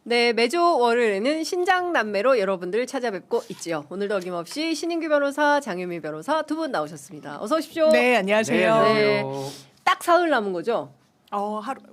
네, 매주 월요일에는 신장남매로 여러분들 찾아뵙고 있지요. 오늘도 어김없이 신인규 변호사, 장유미 변호사 두 분 나오셨습니다. 어서 오십시오. 네, 안녕하세요. 네. 딱 사흘 남은 거죠?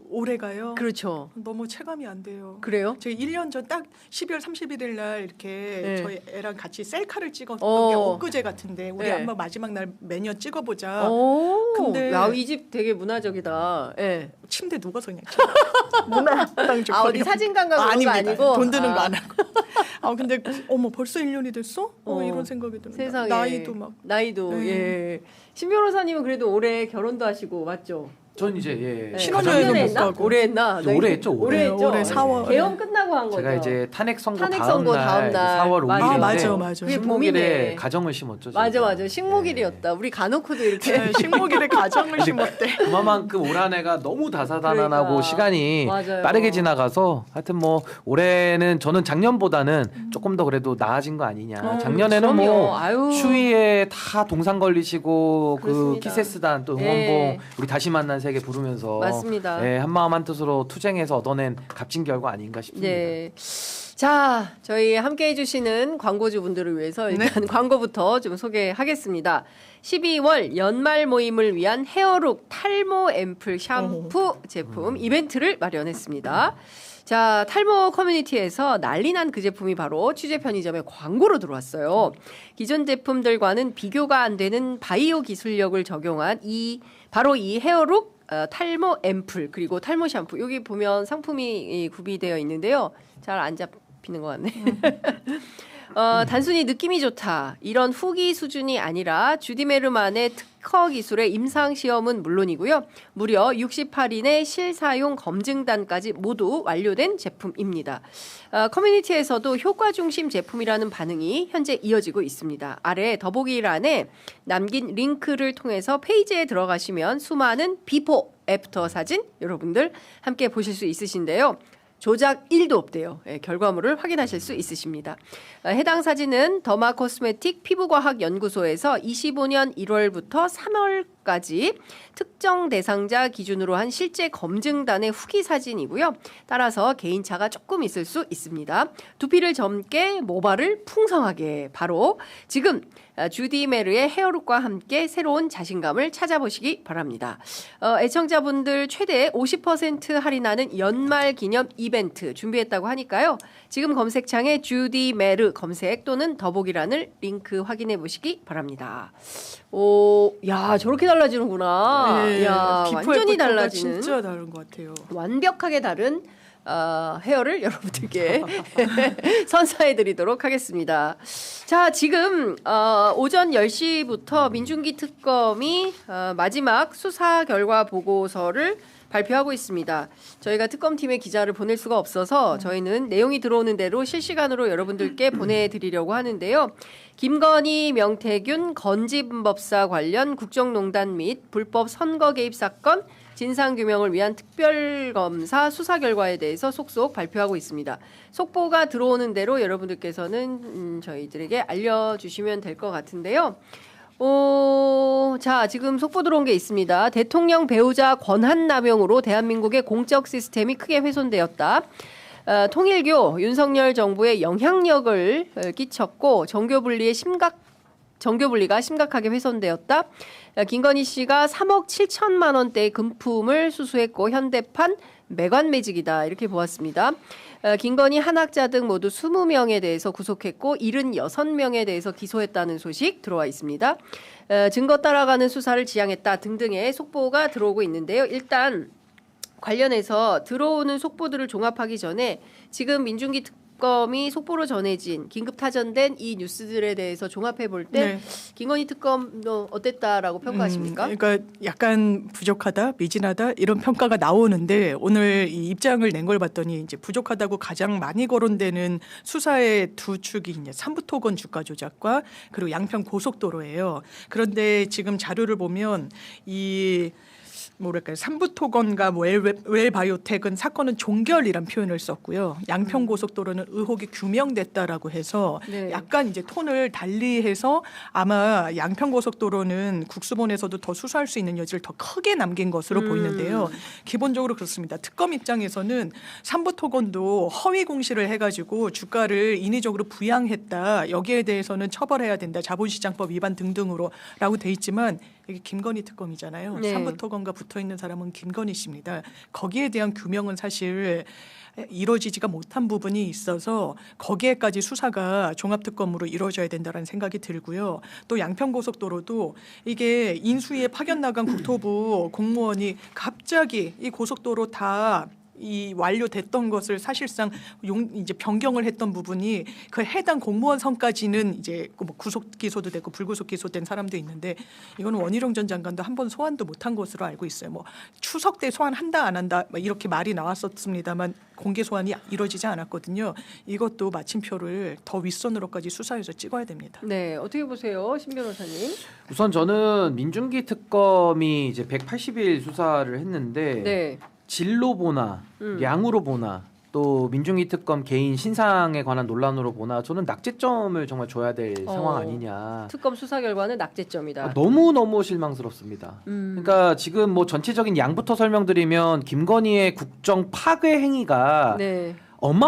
올해가요? 그렇죠. 너무 체감이 안 돼요. 그래요? 저희 1년 전 딱 12월 31일 날 이렇게 네. 저희 애랑 같이 셀카를 찍었던 어. 게 엊그제 같은데 우리 네. 한번 마지막 날 매년 찍어보자. 오, 근데 이 집 되게 문화적이다. 예. 침대 누워서 그냥 찍어. 문화당 좀 어디 사진관 가고 그런 거 아니고? 돈 드는 거 안 하고. 근데 어머 벌써 1년이 됐어? 이런 생각이 드는 세상에. 나이도 막. 나이도, 네. 예. 신 변호사님은 그래도 올해 결혼도 하시고, 맞죠? 전 이제 네. 신혼여행도 작년에 못 했나? 가고. 올해 했나? 올해 했죠, 올해. 올해 했죠? 올해 4월. 개헌 끝나고 한 거죠? 제가 이제 탄핵 선고 탄핵 다음 선고 다음 날 날. 4월 5일인데 맞아. 그게 봄이네. 식목일에 가정을 심었죠. 맞아, 저희가. 맞아. 식목일이었다. 우리 간호코도 이렇게. 네, 식목일에 가정을 심었대. 그만큼 올 한 해가 너무 다사다난하고 그러니까. 시간이 맞아요. 빠르게 지나가서 하여튼 뭐 올해는 저는 작년보다는 조금 더 그래도 나아진 거 아니냐. 작년에는 그럼요. 뭐 아유. 추위에 다 동상 걸리시고 그 그렇습니다. 키세스단 또 응원봉 예. 우리 다시 만난 세계 부르면서 맞습니다. 예, 한마음 한뜻으로 투쟁해서 얻어낸 값진 결과 아닌가 싶습니다. 네. 자, 저희 함께 해주시는 광고주 분들을 위해서 일단 광고부터 좀 소개하겠습니다. 12월 연말 모임을 위한 헤어룩 탈모 앰플 샴푸 제품 이벤트를 마련했습니다. 자, 탈모 커뮤니티에서 난리 난 그 제품이 바로 취재 편의점에 광고로 들어왔어요. 기존 제품들과는 비교가 안 되는 바이오 기술력을 적용한 바로 이 헤어룩 탈모 앰플 그리고 탈모 샴푸 여기 보면 상품이 구비되어 있는데요. 잘 안 잡히는 것 같네. 단순히 느낌이 좋다 이런 후기 수준이 아니라 주디메르만의 특허 기술의 임상 시험은 물론이고요. 무려 68인의 실사용 검증단까지 모두 완료된 제품입니다. 커뮤니티에서도 효과 중심 제품이라는 반응이 현재 이어지고 있습니다. 아래 더보기란에 남긴 링크를 통해서 페이지에 들어가시면 수많은 비포 애프터 사진 여러분들 함께 보실 수 있으신데요. 조작 1도 없대요. 예, 결과물을 확인하실 수 있으십니다. 해당 사진은 더마 코스메틱 피부과학연구소에서 25년 1월부터 3월까지 특정 대상자 기준으로 한 실제 검증단의 후기 사진이고요. 따라서 개인차가 조금 있을 수 있습니다. 두피를 젊게 모발을 풍성하게 바로 지금 주디 메르의 헤어룩과 함께 새로운 자신감을 찾아보시기 바랍니다. 애청자분들 최대 50% 할인하는 연말 기념 이벤트 준비했다고 하니까요. 지금 검색창에 주디 메르 검색 또는 더보기란을 링크 확인해 보시기 바랍니다. 야 저렇게 달라지는구나. 네, 야 비포 완전히 애프터가 달라지는. 진짜 다른 것 같아요. 완벽하게 다른 헤어를 여러분들께 선사해드리도록 하겠습니다. 자, 지금 오전 10시부터 민중기 특검이 마지막 수사 결과 보고서를 발표하고 있습니다. 저희가 특검팀의 기자를 보낼 수가 없어서 저희는 내용이 들어오는 대로 실시간으로 여러분들께 보내드리려고 하는데요. 김건희, 명태균, 건진법사 관련 국정농단 및 불법 선거 개입 사건 진상규명을 위한 특별검사 수사 결과에 대해서 속속 발표하고 있습니다. 속보가 들어오는 대로 여러분들께서는 저희들에게 알려주시면 될 것 같은데요. 자, 지금 속보 들어온 게 있습니다. 대통령 배우자 권한 남용으로 대한민국의 공적 시스템이 크게 훼손되었다. 통일교 윤석열 정부의 영향력을 끼쳤고 정교분리가 심각하게 훼손되었다. 김건희 씨가 3억 7천만 원대의 금품을 수수했고 현대판 매관매직이다 이렇게 보았습니다. 김건희 한학자 등 모두 20명에 대해서 구속했고 76명에 대해서 기소했다는 소식 들어와 있습니다. 증거 따라가는 수사를 지향했다 등등의 속보가 들어오고 있는데요. 일단 관련해서 들어오는 속보들을 종합하기 전에 지금 민중기 특검이 속보로 전해진 긴급 타전된 이 뉴스들에 대해서 종합해 볼 때 김건희 특검도 어땠다라고 평가하십니까? 그러니까 약간 부족하다, 미진하다 이런 평가가 나오는데 오늘 이 입장을 낸 걸 봤더니 이제 부족하다고 가장 많이 거론되는 수사의 두 축이 이제 삼부토건 주가 조작과 그리고 양평 고속도로예요. 그런데 지금 자료를 보면 이 뭐랄까요, 삼부토건과 웰바이오텍은 사건은 종결이란 표현을 썼고요. 양평고속도로는 의혹이 규명됐다라고 해서 네. 약간 이제 톤을 달리해서 아마 양평고속도로는 국수본에서도 더 수사할 수 있는 여지를 더 크게 남긴 것으로 보이는데요. 기본적으로 그렇습니다. 특검 입장에서는 삼부토건도 허위 공시를 해가지고 주가를 인위적으로 부양했다. 여기에 대해서는 처벌해야 된다. 자본시장법 위반 등등으로라고 돼 있지만 이게 김건희 특검이잖아요. 네. 삼부토건과 붙어 있는 사람은 김건희 씨입니다. 거기에 대한 규명은 사실 이루어지지가 못한 부분이 있어서 거기에까지 수사가 종합특검으로 이루어져야 된다는 생각이 들고요. 또 양평고속도로도 이게 인수위에 파견 나간 국토부 공무원이 갑자기 이 고속도로 다 이 완료됐던 것을 사실상 이제 변경을 했던 부분이 그 해당 공무원 선까지는 이제 뭐 구속 기소도 됐고 불구속 기소된 사람도 있는데 이거는 원희룡 전 장관도 한 번 소환도 못한 것으로 알고 있어요. 뭐 추석 때 소환한다 안 한다 이렇게 말이 나왔었습니다만 공개 소환이 이루어지지 않았거든요. 이것도 마침표를 더 윗선으로까지 수사해서 찍어야 됩니다. 네, 어떻게 보세요, 신 변호사님? 우선 저는 민중기 특검이 이제 180일 수사를 했는데 네. 질로 보나 양으로 보나 또 민중기 특검 개인 신상에 관한 논란으로 보나 저는 낙제점을 정말 줘야 될 상황 아니냐. 특검 수사 결과는 낙제점이다. 너무 실망스럽습니다. 그러니까 지금 뭐 전체적인 양부터 설명드리면 김건희의 국정 파괴 행위가 네.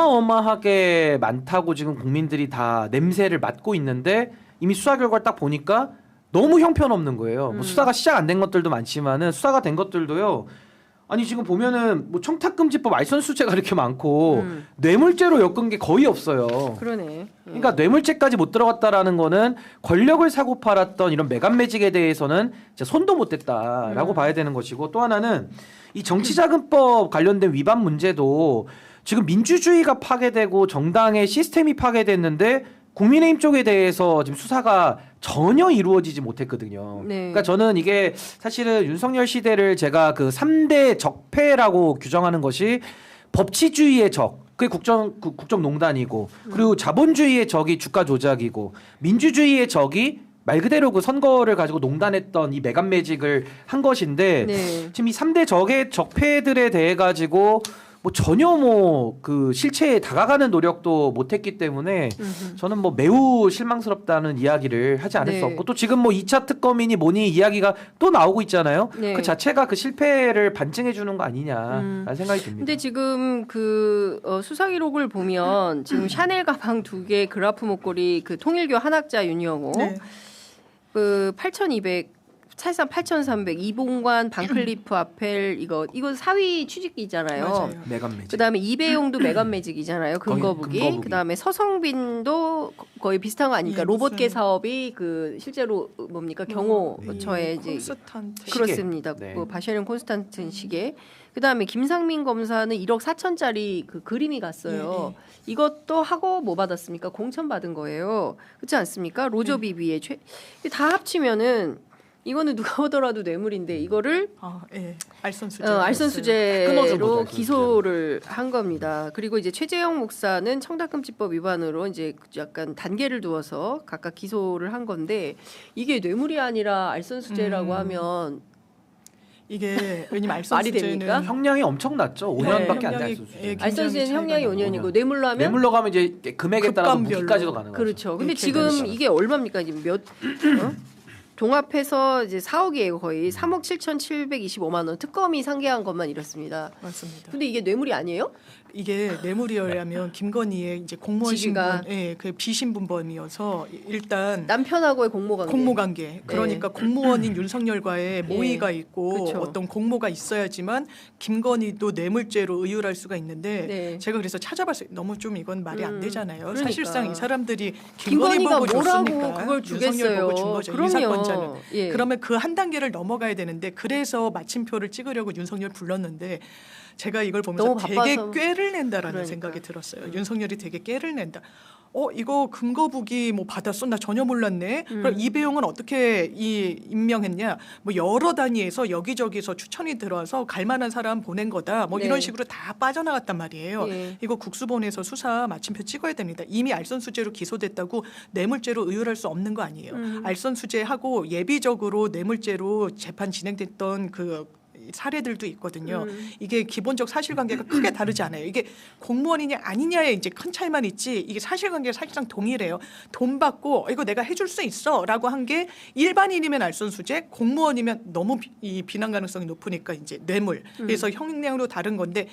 어마어마하게 많다고 지금 국민들이 다 냄새를 맡고 있는데 이미 수사 결과를 딱 보니까 너무 형편없는 거예요. 뭐 수사가 시작 안 된 것들도 많지만은 수사가 된 것들도요. 아니 지금 보면은 뭐 청탁금지법 알선수재가 이렇게 많고 뇌물죄로 엮은 게 거의 없어요. 그러네. 그러니까 뇌물죄까지 못 들어갔다라는 거는 권력을 사고 팔았던 이런 매간매직에 대해서는 진짜 손도 못 댔다라고 봐야 되는 것이고 또 하나는 이 정치자금법 관련된 위반 문제도 지금 민주주의가 파괴되고 정당의 시스템이 파괴됐는데 국민의힘 쪽에 대해서 지금 수사가 전혀 이루어지지 못했거든요. 네. 그러니까 저는 이게 사실은 윤석열 시대를 제가 그 3대 적폐라고 규정하는 것이 법치주의의 적, 그게 국정농단이고 그리고 자본주의의 적이 주가 조작이고 민주주의의 적이 말 그대로 그 선거를 가지고 농단했던 이 매간매직을 한 것인데 네. 지금 이 3대 적폐들에 대해 가지고 뭐 전혀 뭐 그 실체에 다가가는 노력도 못했기 때문에 저는 뭐 매우 실망스럽다는 이야기를 하지 않을 네. 수 없고 또 지금 뭐 2차 특검이니 뭐니 이야기가 또 나오고 있잖아요. 네. 그 자체가 그 실패를 반증해 주는 거 아니냐라는 생각이 듭니다. 근데 지금 그 수사 기록을 보면 지금 샤넬 가방 2개 그라프 목걸이 그 통일교 한학자 윤영호 네. 그 8,200 사실상 8,300 이봉관 반클리프 아펠 이거 4위 취직기잖아요. 맞아요. 매간매직. 그다음에 이배용도 매간 매직이잖아요. 근거북이. 근거북이. 그다음에 서성빈도 거의 비슷한 거 아닙니까? 예, 로봇계 무슨- 사업이 그 실제로 뭡니까? 경호처에 이제 콘스탄트. 시계. 그렇습니다. 네. 그 바쉐린 콘스탄튼 시계. 그다음에 김상민 검사는 1억 4천짜리 그 그림이 갔어요. 이것도 하고 뭐 받았습니까? 공천 받은 거예요. 그렇지 않습니까? 로저 비비의 다 합치면은 이거는 누가 보더라도 뇌물인데 이거를 예. 알선수재. 끊어준 거죠, 알선수재로 알선수재로. 기소를 한 겁니다. 그리고 이제 최재형 목사는 청탁금지법 위반으로 이제 약간 단계를 두어서 각각 기소를 한 건데 이게 뇌물이 아니라 알선수재라고 하면 이게 왜냐면 말이 됩니까? 알선수재는 형량이 엄청 낮죠. 5년밖에 안 돼. 예, 알선수재는 굉장히 형량이 차이가 5년이고 뇌물로 하면 뇌물로 가면 이제 금액에 따라서 급감별로. 무기까지도 가는 거죠. 그렇죠. 근데 이렇게 지금 되니까. 이게 얼마입니까? 지금 종합해서 이제 4억이에요, 거의 3억 7,725만 원. 특검이 상계한 것만 이렇습니다. 맞습니다. 근데 이게 뇌물이 아니에요? 이게 뇌물이어야면 김건희의 이제 공무원 지위가. 신분, 그 비신분범이어서 일단 남편하고의 공모관계. 공모관계. 그러니까 공무원인 윤석열과의 모의가 있고 그쵸. 어떤 공모가 있어야지만 김건희도 뇌물죄로 의율할 수가 있는데 네. 제가 그래서 찾아봤어요. 너무 좀 이건 말이 안 되잖아요. 그러니까. 사실상 이 사람들이 김건희 김건희가 보고 뭐라고 줬으니까 그걸 윤석열 주겠어요. 보고 준 거죠. 이 그럼요. 사건자는. 예. 그러면 그 한 단계를 넘어가야 되는데 그래서 마침표를 찍으려고 윤석열 불렀는데 제가 이걸 보면서 너무 되게 바빠서. 꾀를 낸다라는 그러니까. 생각이 들었어요. 윤석열이 되게 꾀를 낸다. 이거 금거북이 뭐 받았어? 나 전혀 몰랐네. 그럼 이배용은 어떻게 임명했냐? 뭐 여러 단위에서 여기저기서 추천이 들어와서 갈만한 사람 보낸 거다. 뭐 네. 이런 식으로 다 빠져나갔단 말이에요. 예. 이거 국수본에서 수사 마침표 찍어야 됩니다. 이미 알선수재로 기소됐다고 뇌물죄로 의율할 수 없는 거 아니에요. 알선수재하고 예비적으로 뇌물죄로 재판 진행됐던 그 사례들도 있거든요. 이게 기본적 사실관계가 크게 다르지 않아요. 이게 공무원이냐 아니냐의 이제 큰 차이만 있지 이게 사실관계가 사실상 동일해요. 돈 받고 이거 내가 해줄 수 있어라고 한 게 일반인이면 알선수재, 공무원이면 너무 이 비난 가능성이 높으니까 이제 뇌물. 그래서 형량으로 다른 건데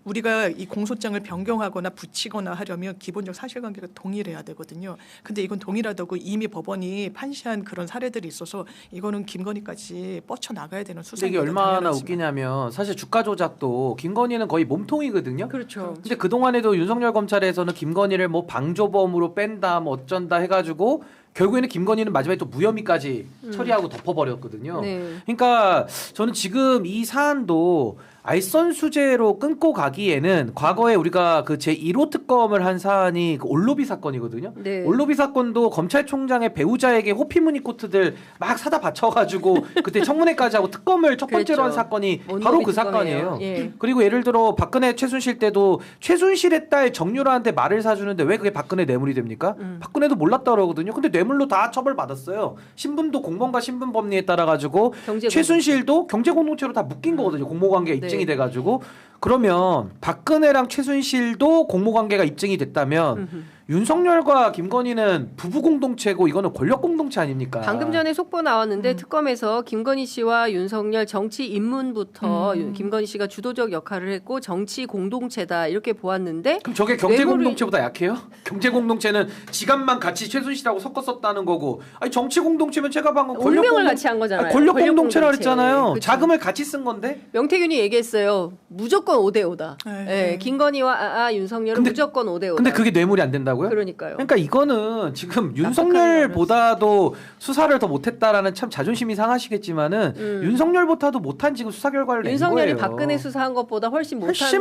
우리가 이 공소장을 변경하거나 붙이거나 하려면 기본적 사실관계가 동일해야 되거든요. 근데 이건 동일하다고 이미 법원이 판시한 그런 사례들이 있어서 이거는 김건희까지 뻗쳐나가야 되는 근데 수사입니다. 이게 얼마나 당연하지만. 웃기냐면 사실 주가 조작도 김건희는 거의 몸통이거든요. 그렇죠. 근데 그동안에도 윤석열 검찰에서는 김건희를 뭐 방조범으로 뺀다 뭐 어쩐다 해가지고 결국에는 김건희는 마지막에 또 무혐의까지 처리하고 덮어버렸거든요. 네. 그러니까 저는 지금 이 사안도 알선수재로 끊고 가기에는 과거에 우리가 그 제1호 특검을 한 사안이 그 올로비 사건이거든요. 네. 올로비 사건도 검찰총장의 배우자에게 호피무늬 코트들 막 사다 바쳐가지고 그때 청문회까지 하고 특검을 첫 번째로 한 그랬죠. 사건이 올로비 바로 그 특검이에요. 사건이에요. 예. 그리고 예를 들어 박근혜 최순실 때도 최순실의 딸 정유라한테 말을 사주는데 왜 그게 박근혜 뇌물이 됩니까? 박근혜도 몰랐다 그러거든요. 근데 뇌물로 다 처벌받았어요. 신분도 공무원과 신분법리에 따라 가지고 경제공동체. 최순실도 경제공동체로 다 묶인 거거든요. 공모관계 입증이 돼가지고 그러면 박근혜랑 최순실도 공모관계가 입증이 됐다면 윤석열과 김건희는 부부 공동체고 이거는 권력 공동체 아닙니까? 방금 전에 속보 나왔는데 특검에서 김건희 씨와 윤석열 정치 입문부터 김건희 씨가 주도적 역할을 했고 정치 공동체다 이렇게 보았는데 그럼 저게 경제 뇌물이- 공동체보다 약해요? 경제 공동체는 지갑만 같이 최순실하고 섞어 썼다는 거고, 아니 정치 공동체면 제가 방금 권력 운명을 공동- 같이 한 거잖아요. 아니, 권력 권력 공동체라 공동체. 그랬잖아요. 그쵸. 자금을 같이 쓴 건데. 명태균이 얘기했어요. 무조건 5대5다. 네. 예, 김건희와 윤석열은 근데- 무조건 5대5다. 근데 그게 뇌물이 안 된다고요? 그러니까요. 그러니까 이거는 지금 윤석열보다도 수사를 더 못했다라는 참 자존심이 상하시겠지만은 윤석열보다도 못한 지금 수사 결과를 낸 윤석열이 거예요. 박근혜 수사한 것보다 훨씬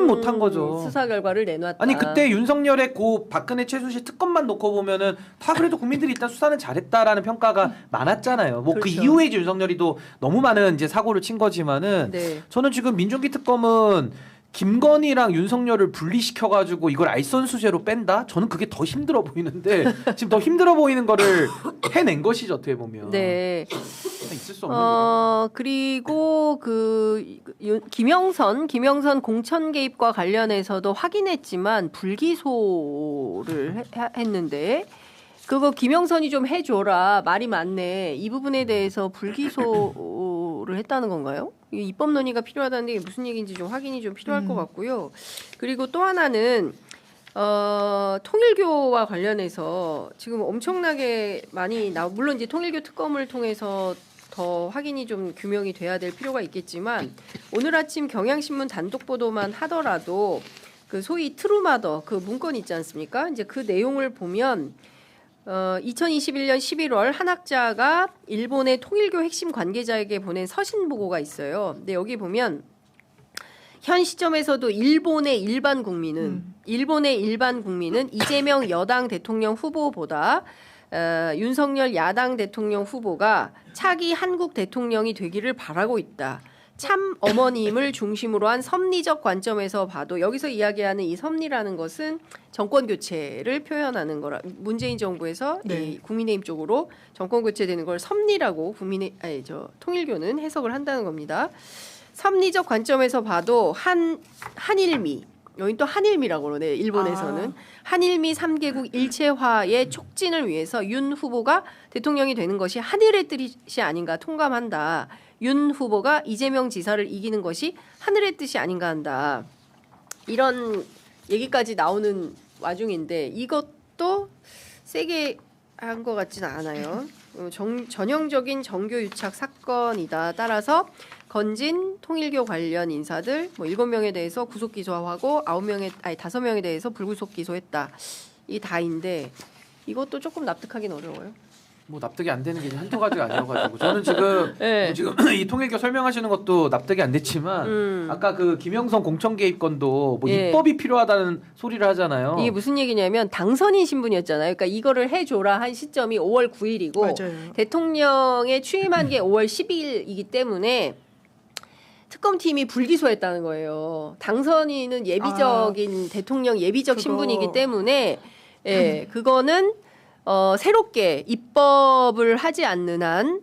못한 거죠. 수사 결과를 내놨다. 아니 그때 윤석열의 고 박근혜 최순실 특검만 놓고 보면은 다 그래도 국민들이 일단 수사는 잘했다라는 평가가 많았잖아요. 뭐 그 그렇죠. 이후에 이제 윤석열이 또 너무 많은 이제 사고를 친 거지만은 네. 저는 지금 민중기 특검은 김건희랑 윤석열을 분리시켜가지고 이걸 알선수재로 뺀다? 저는 그게 더 힘들어 보이는데 지금 더 힘들어 보이는 거를 해낸 것이죠 어떻게 보면. 네. 있을 수 없는 거예요. 그리고 김영선 공천 개입과 관련해서도 확인했지만 불기소를 했는데 그거 김영선이 좀 해줘라 말이 많네. 이 부분에 대해서 불기소를 했다는 건가요? 입법 논의가 필요하다는데 이게 무슨 얘기인지 좀 확인이 좀 필요할 것 같고요. 그리고 또 하나는 통일교와 관련해서 지금 엄청나게 많이 물론 이제 통일교 특검을 통해서 더 확인이 좀 규명이 돼야 될 필요가 있겠지만 오늘 아침 경향신문 단독 보도만 하더라도 그 소위 트루마더 그 문건 있지 않습니까? 이제 그 내용을 보면 2021년 11월 한 학자가 일본의 통일교 핵심 관계자에게 보낸 서신 보고가 있어요. 근데 여기 보면 현 시점에서도 일본의 일반 국민은 이재명 여당 대통령 후보보다 윤석열 야당 대통령 후보가 차기 한국 대통령이 되기를 바라고 있다. 참 어머님을 중심으로 한 섭리적 관점에서 봐도 여기서 이야기하는 이 섭리라는 것은 정권 교체를 표현하는 거라 문재인 정부에서 네. 이 국민의힘 쪽으로 정권 교체되는 걸 섭리라고 통일교는 해석을 한다는 겁니다. 섭리적 관점에서 봐도 한일미 여기 또 한일미라고 그러네 일본에서는 한일미 3개국 일체화의 촉진을 위해서 윤 후보가 대통령이 되는 것이 하늘의 뜻이 아닌가 통감한다. 윤 후보가 이재명 지사를 이기는 것이 하늘의 뜻이 아닌가 한다. 이런 얘기까지 나오는 와중인데 이것도 세게 한 것 같지는 않아요. 전형적인 정교 유착 사건이다. 따라서 건진 통일교 관련 인사들 7명에 대해서 구속 기소하고 5명에 대해서 불구속 기소했다. 이 다인데 이것도 조금 납득하기는 어려워요. 뭐 납득이 안 되는 게 한두 가지가 아니어가지고 저는 지금 네. 지금 이 통일교 설명하시는 것도 납득이 안 됐지만 아까 그 김영선 공천 개입 건도 뭐 예. 입법이 필요하다는 소리를 하잖아요. 이게 무슨 얘기냐면 당선인 신분이었잖아요. 그러니까 이거를 해줘라 한 시점이 5월 9일이고 맞아요. 대통령에 취임한 게 5월 10일이기 때문에 특검팀이 불기소했다는 거예요. 당선인은 예비적인 대통령 예비적 그거- 신분이기 때문에 그거는 새롭게 입법을 하지 않는 한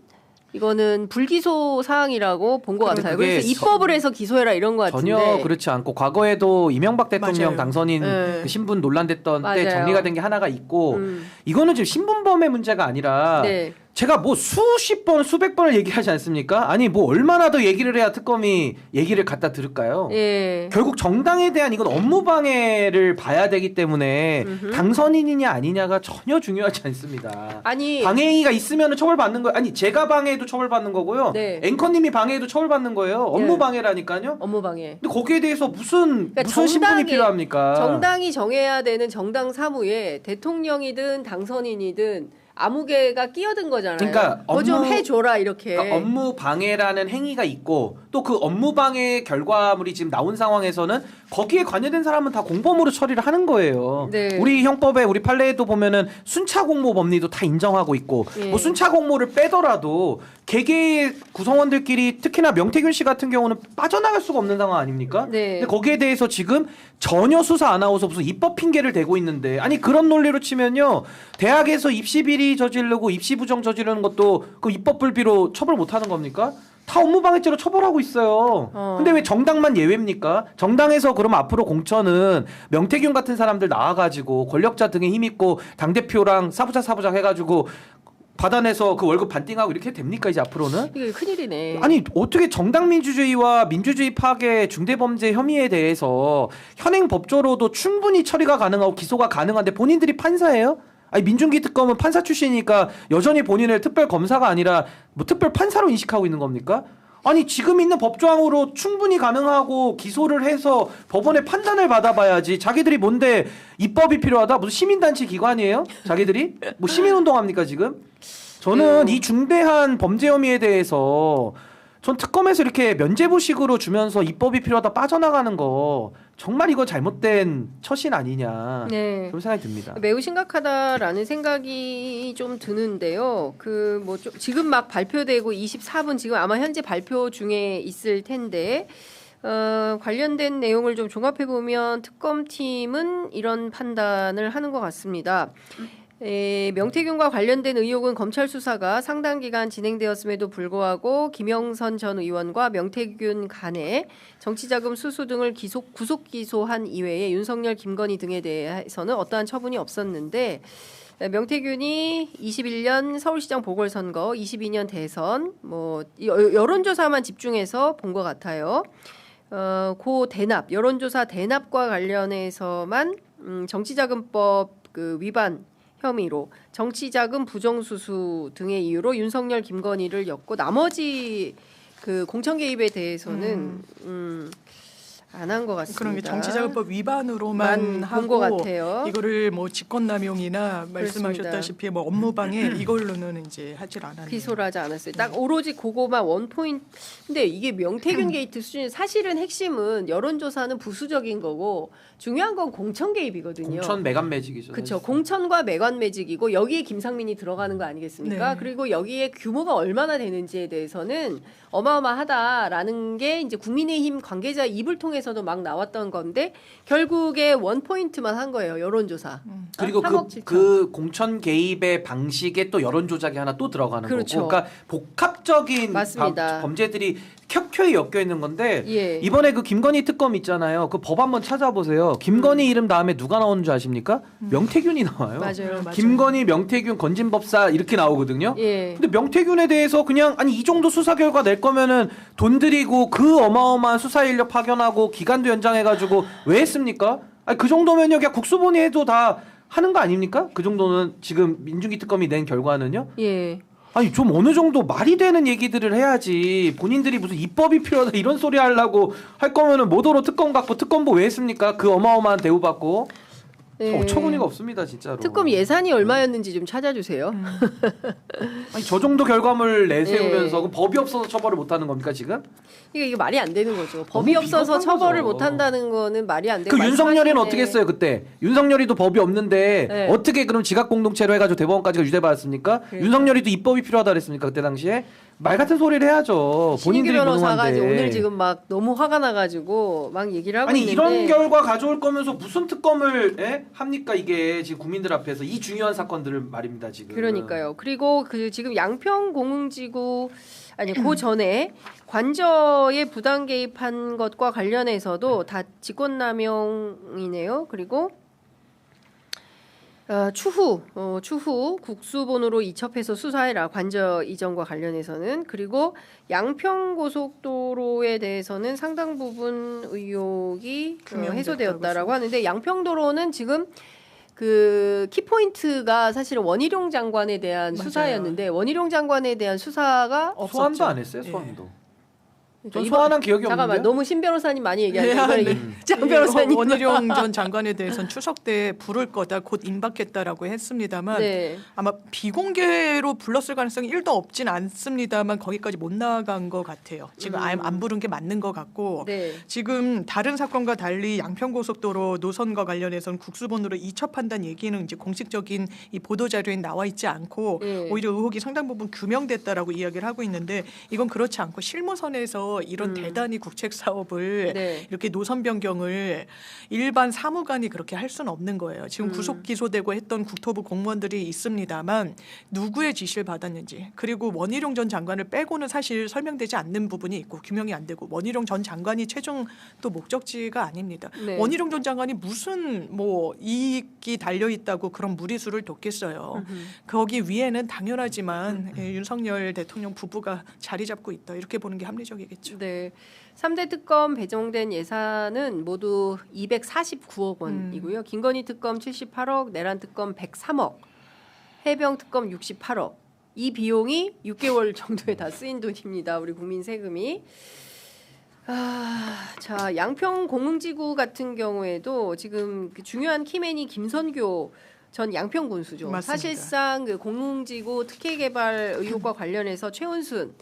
이거는 불기소 사항이라고 본 것 같아요. 그게 그래서 입법을 해서 기소해라 이런 것 같은데 전혀 그렇지 않고 과거에도 이명박 대통령 맞아요. 당선인 네. 그 신분 논란됐던 때 맞아요. 정리가 된 게 하나가 있고 이거는 지금 신분범의 문제가 아니라 네. 제가 뭐 수십 번 수백 번을 얘기하지 않습니까? 아니 뭐 얼마나 더 얘기를 해야 특검이 얘기를 갖다 들을까요? 예. 결국 정당에 대한 이건 업무 방해를 봐야 되기 때문에 당선인이냐 아니냐가 전혀 중요하지 않습니다. 아니 방해행위가 있으면 처벌받는 거예요. 아니 제가 방해해도 처벌받는 거고요. 네. 앵커님이 방해해도 처벌받는 거예요. 업무 네. 방해라니까요. 업무 방해. 근데 거기에 대해서 무슨 그러니까 신분이 필요합니까? 정당이 정해야 되는 정당 사무에 대통령이든 당선인이든 아무개가 끼어든 거잖아요. 그러니까 뭐 좀 업무- 해줘라 이렇게. 그러니까 업무 방해라는 행위가 있고 또 그 업무 방해 결과물이 지금 나온 상황에서는 거기에 관여된 사람은 다 공범으로 처리를 하는 거예요. 네. 우리 형법에 우리 판례에도 보면은 순차 공모 법리도 다 인정하고 있고 예. 뭐 순차 공모를 빼더라도 개개의 구성원들끼리 특히나 명태균 씨 같은 경우는 빠져나갈 수가 없는 상황 아닙니까? 네. 근데 거기에 대해서 지금 전혀 수사 안 하고서 무슨 입법 핑계를 대고 있는데 아니 그런 논리로 치면요 대학에서 입시 비리 저지르고 입시 부정 저지르는 것도 그 입법 불비로 처벌 못 하는 겁니까? 다 업무방해죄로 처벌하고 있어요. 근데 왜 정당만 예외입니까? 정당에서 그럼 앞으로 공천은 명태균 같은 사람들 나와가지고 권력자 등에 힘있고 당대표랑 사부작 해가지고 받아내서 그 월급 반띵하고 이렇게 됩니까 이제 앞으로는? 이게 큰일이네. 아니 어떻게 정당 민주주의와 민주주의 파괴 중대범죄 혐의에 대해서 현행 법조로도 충분히 처리가 가능하고 기소가 가능한데 본인들이 판사예요? 아니 민중기 특검은 판사 출신이니까 여전히 본인을 특별 검사가 아니라 뭐 특별 판사로 인식하고 있는 겁니까? 아니 지금 있는 법조항으로 충분히 가능하고 기소를 해서 법원의 판단을 받아봐야지. 자기들이 뭔데 입법이 필요하다? 무슨 시민단체 기관이에요? 자기들이 뭐 시민운동합니까 지금? 저는 이 중대한 범죄 혐의에 대해서 전 특검에서 이렇게 면죄부식으로 주면서 입법이 필요하다 빠져나가는 거 정말 이거 잘못된 처신 아니냐 네. 그런 생각이 듭니다. 매우 심각하다라는 생각이 좀 드는데요. 그 뭐 지금 막 발표되고 24분 지금 아마 현재 발표 중에 있을 텐데 관련된 내용을 좀 종합해 보면 특검팀은 이런 판단을 하는 것 같습니다. 명태균과 관련된 의혹은 검찰 수사가 상당 기간 진행되었음에도 불구하고 김영선 전 의원과 명태균 간에 정치자금 수수 등을 구속 기소한 이외에 윤석열, 김건희 등에 대해서는 어떠한 처분이 없었는데 명태균이 21년 서울시장 보궐선거, 22년 대선, 뭐 여론조사만 집중해서 본 것 같아요. 고 대납, 여론조사 대납과 관련해서만 정치자금법 그 위반 혐의로 정치자금 부정수수 등의 이유로 윤석열, 김건희를 엮고 나머지 그 공천 개입에 대해서는 안 한 것 같습니다. 그런 게 정치자금법 위반으로만 본 것 하고 같아요. 이거를 뭐 직권남용이나 말씀하셨다시피 뭐 업무방해 이걸로는 이제 하질 않았네요. 기소를 하지 않았어요. 딱 오로지 그거만 원포인트. 근데 이게 명태균 게이트 수준 사실은 핵심은 여론조사는 부수적인 거고 중요한 건 공천 개입이거든요. 공천 매간 매직이죠. 그렇죠. 공천과 매관 매직이고 여기에 김상민이 들어가는 거 아니겠습니까? 네. 그리고 여기에 규모가 얼마나 되는지에 대해서는 어마어마하다라는 게 이제 국민의힘 관계자 입을 통해서도 막 나왔던 건데 결국에 원 포인트만 한 거예요. 여론조사. 그리고 3억 7천. 그 공천 개입의 방식에 또 여론 조작이 하나 또 들어가는 그렇죠. 거고, 그러니까 복합적인 맞습니다. 범죄들이 켜켜이 엮여 있는 건데 예. 이번에 그 김건희 특검 있잖아요. 그 법 한번 찾아보세요. 김건희 이름 다음에 누가 나오는 줄 아십니까? 명태균이 나와요. 맞아요. 김건희, 명태균, 건진법사 이렇게 나오거든요. 예. 근데 명태균에 대해서 그냥 아니 이 정도 수사 결과 낼 거면은 돈 들이고 그 어마어마한 수사 인력 파견하고 기간도 연장해가지고 왜 했습니까? 아니 그 정도면요 그냥 국수본이 해도 다 하는 거 아닙니까? 그 정도는 지금 민중기 특검이 낸 결과는요. 예. 아니 좀 어느 정도 말이 되는 얘기들을 해야지. 본인들이 무슨 입법이 필요하다 이런 소리 하려고 할 거면은 모도로 특검 갖고 특검보 왜 했습니까? 그 어마어마한 대우 받고. 네. 어처구니가 없습니다 진짜로. 특검 예산이 얼마였는지 좀 찾아주세요. 아니 저 정도 결과물 내세우면서 예. 그 법이 없어서 처벌을 못하는 겁니까 지금? 이게 말이 안 되는 거죠. 법이 너무 없어서 비겁한 처벌을 거죠. 못 한다는 거는 말이 안 되고. 그 윤석열이는 말씀하신 어떻게 했어요 그때? 윤석열이도 법이 없는데 네. 어떻게 그럼 지각 공동체로 해가지고 대법원까지 유죄 받았습니까? 그러니까. 윤석열이도 입법이 필요하다 그랬습니까 그때 당시에? 말 같은 소리를 해야죠. 신인규 본인들이 변호사가 무능한데. 이제 오늘 지금 막 너무 화가 나가지고 막 얘기를 하고 아니 있는데 이런 결과 가져올 거면서 무슨 특검을 합니까 이게 지금 국민들 앞에서 이 중요한 사건들을 말입니다 지금. 그러니까요. 그리고 그 지금 양평 공흥지구 아니 그 전에 관저에 부당 개입한 것과 관련해서도 다 직권남용이네요. 그리고 추후 국수본으로 이첩해서 수사해라 관저 이전과 관련해서는. 그리고 양평 고속도로에 대해서는 상당 부분 의혹이 해소되었다라고 하는데 양평도로는 지금 그 키포인트가 사실은 원희룡 장관에 대한 맞아요. 수사였는데 원희룡 장관에 대한 수사가 소환도 안 했어요. 예. 소환도. 그러니까 전 소환한 기억이 잠깐만 없는데. 너무 신 변호사님 많이 얘기하니까 네, 이걸 네. 장 변호사님 원희룡 전 장관에 대해서는 추석 때 부를 거다 곧 임박했다라고 했습니다만 네. 아마 비공개로 불렀을 가능성이 1도 없진 않습니다만 거기까지 못 나간 것 같아요. 지금 안 부른 게 맞는 것 같고 네. 지금 다른 사건과 달리 양평고속도로 노선과 관련해서는 국수본으로 이첩한다는 얘기는 이제 공식적인 이 보도 자료에 나와 있지 않고 네. 오히려 의혹이 상당 부분 규명됐다라고 이야기를 하고 있는데 이건 그렇지 않고 실무선에서 이런 대단히 국책 사업을 네. 이렇게 노선 변경을 일반 사무관이 그렇게 할 수는 없는 거예요. 지금 구속 기소되고 했던 국토부 공무원들이 있습니다만 누구의 지시를 받았는지 그리고 원희룡 전 장관을 빼고는 사실 설명되지 않는 부분이 있고 규명이 안 되고 원희룡 전 장관이 최종 또 목적지가 아닙니다. 네. 원희룡 전 장관이 무슨 뭐 이익이 달려 있다고 그런 무리수를 뒀겠어요. 거기 위에는 당연하지만 윤석열 대통령 부부가 자리 잡고 있다 이렇게 보는 게 합리적이겠죠. 네. 3대 특검 배정된 예산은 모두 249억 원이고요. 김건희 특검 78억, 내란 특검 103억, 해병 특검 68억. 이 비용이 6개월 정도에 다 쓰인 돈입니다. 우리 국민 세금이. 자, 양평 공흥지구 같은 경우에도 지금 그 중요한 키맨이 김선교 전 양평 군수죠. 맞습니다. 사실상 그 공흥지구 특혜 개발 의혹과 관련해서 최은순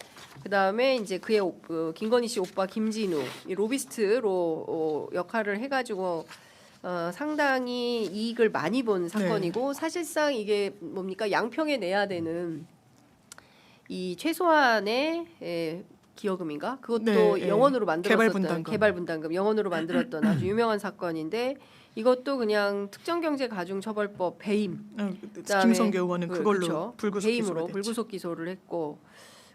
그다음에 이제 그의 그 김건희 씨 오빠 김진우 이 로비스트로 역할을 해가지고 상당히 이익을 많이 본 사건이고 사실상 이게 뭡니까 양평에 내야 되는 이 최소한의 기여금인가 그것도 네, 영원으로 만들었었던 개발분담금. 개발분담금 영원으로 만들었던 아주 유명한 사건인데 이것도 그냥 특정경제가중처벌법 배임 그다음에 김성교 의원은 그걸로 그쵸. 불구속 배임으로 기소가 됐죠. 불구속 기소를 했고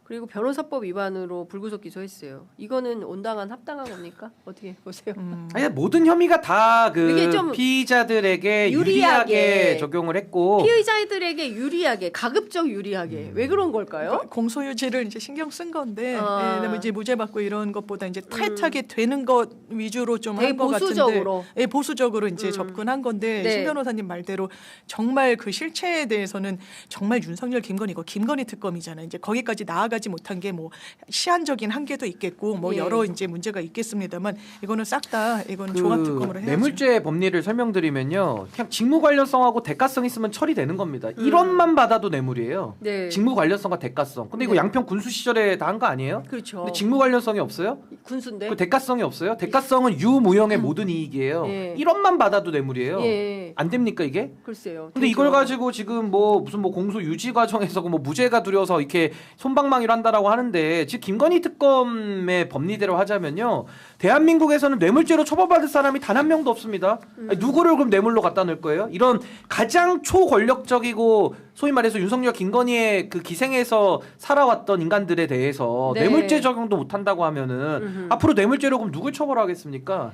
그리고 변호사법 위반으로 불구속 기소했어요. 이거는 온당한 합당한 겁니까? 어떻게 보세요? 아니 모든 혐의가 다 이게 그 좀 피의자들에게 유리하게 유리하게 적용을 했고 피의자들에게 유리하게 가급적 유리하게 왜 그런 걸까요? 공소유지를 이제 신경 쓴 건데 아. 이제 무죄 받고 이런 것보다 이제 타이트하게 되는 것 위주로 좀 되게 한 것 같은데 보수적으로. 보수적으로 이제 접근한 건데 네. 신 변호사님 말대로 정말 그 실체에 대해서는 정말 윤석열 김건희고 김건희 특검이잖아요. 이제 거기까지 나아가지 못한 게 뭐 시한적인 한계도 있겠고 뭐 예. 여러 이제 문제가 있겠습니다만 이거는 싹 다 이거는 그 종합 특검으로 해야죠. 뇌물죄 법리를 설명드리면요, 그냥 직무 관련성하고 대가성 있으면 처리되는 겁니다. 1원만 받아도 뇌물이에요. 네. 직무 관련성과 대가성. 근데 이거 네. 양평 군수 시절에 다 한 거 아니에요? 그렇죠. 근데 직무 관련성이 없어요? 군수인데. 그 대가성이 없어요? 대가성은 유무형의 모든 이익이에요. 예. 1원만 받아도 뇌물이에요. 예. 안 됩니까 이게? 글쎄요. 근데 이걸 되죠. 가지고 지금 뭐 무슨 뭐 공소 유지 과정에서 뭐 무죄가 두려서 이렇게 손방망이로 한다라고 하는데 지금 김건희 특검의 법리대로 하자면요, 대한민국에서는 뇌물죄로 처벌받을 사람이 단 한 명도 없습니다. 아니, 누구를 그럼 뇌물로 갖다 넣을 거예요? 이런 가장 초권력적이고 소위 말해서 윤석열 김건희의 그 기생에서 살아왔던 인간들에 대해서 네. 뇌물죄 적용도 못 한다고 하면은 앞으로 뇌물죄로 그럼 누굴 처벌하겠습니까?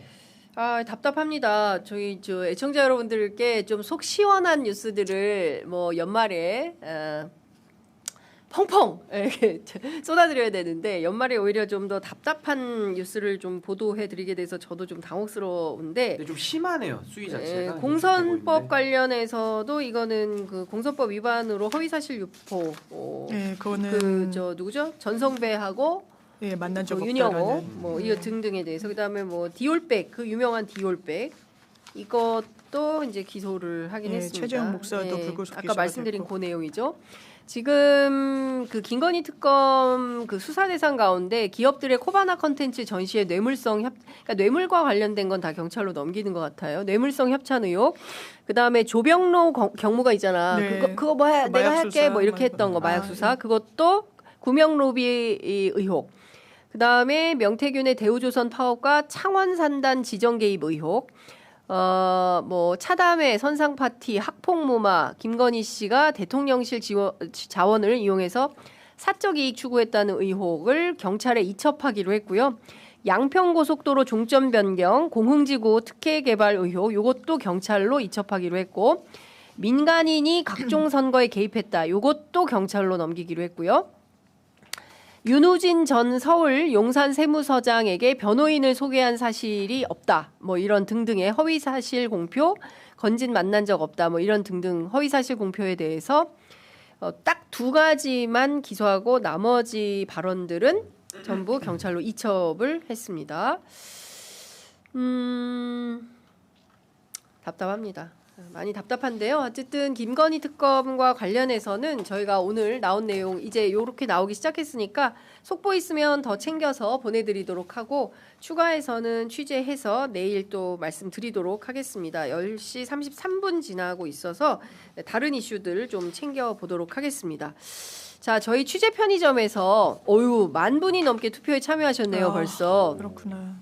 아 답답합니다. 저희 저 애청자 여러분들께 좀 속 시원한 뉴스들을 뭐 연말에 펑펑 이렇게 쏟아드려야 되는데 연말에 오히려 좀 더 답답한 뉴스를 좀 보도해드리게 돼서 저도 좀 당혹스러운데 근데 좀 심하네요, 수위 자체가. 공선법 관련해서도 이거는 그 공선법 위반으로 허위사실 유포 네, 그거는 그 저 누구죠 전성배하고 예, 만난 적 뭐 없다라는 윤영호 뭐 이어 등등에 대해서 그다음에 뭐 디올백 그 유명한 디올백 이것도 이제 기소를 하긴 예, 했습니다. 최재형 목사도 불구속 아까 기소가 말씀드린 됐고. 그 내용이죠. 지금 그 김건희 특검 그 수사 대상 가운데 기업들의 코바나 컨텐츠 전시의 그러니까 뇌물과 관련된 건 다 경찰로 넘기는 것 같아요. 뇌물성 협찬 의혹. 그다음에 조병로 경무가 있잖아. 네. 그거 뭐 해, 내가 마약 할게 수사, 뭐 이렇게 했던 거 마약 아, 수사. 그것도 구명 로비 의혹. 그다음에 명태균의 대우조선 파업과 창원산단 지정 개입 의혹. 뭐 차담회 선상 파티 학폭무마 김건희 씨가 대통령실 자원을 이용해서 사적 이익 추구했다는 의혹을 경찰에 이첩하기로 했고요. 양평고속도로 종점 변경, 공흥지구 특혜 개발 의혹, 요것도 경찰로 이첩하기로 했고, 민간인이 각종 선거에 개입했다, 요것도 경찰로 넘기기로 했고요. 윤우진 전 서울 용산 세무서장에게 변호인을 소개한 사실이 없다, 뭐 이런 등등의 허위 사실 공표, 건진 만난 적 없다, 뭐 이런 등등 허위 사실 공표에 대해서 딱 2가지만 기소하고 나머지 발언들은 전부 경찰로 이첩을 했습니다. 답답합니다. 많이 답답한데요. 어쨌든 김건희 특검과 관련해서는 저희가 오늘 나온 내용 이제 이렇게 나오기 시작했으니까 속보 있으면 더 챙겨서 보내드리도록 하고 추가해서는 취재해서 내일 또 말씀드리도록 하겠습니다. 10시 33분 지나고 있어서 다른 이슈들 좀 챙겨보도록 하겠습니다. 자, 저희 취재 편의점에서 10,000분이 넘게 투표에 참여하셨네요. 벌써. 그렇구나.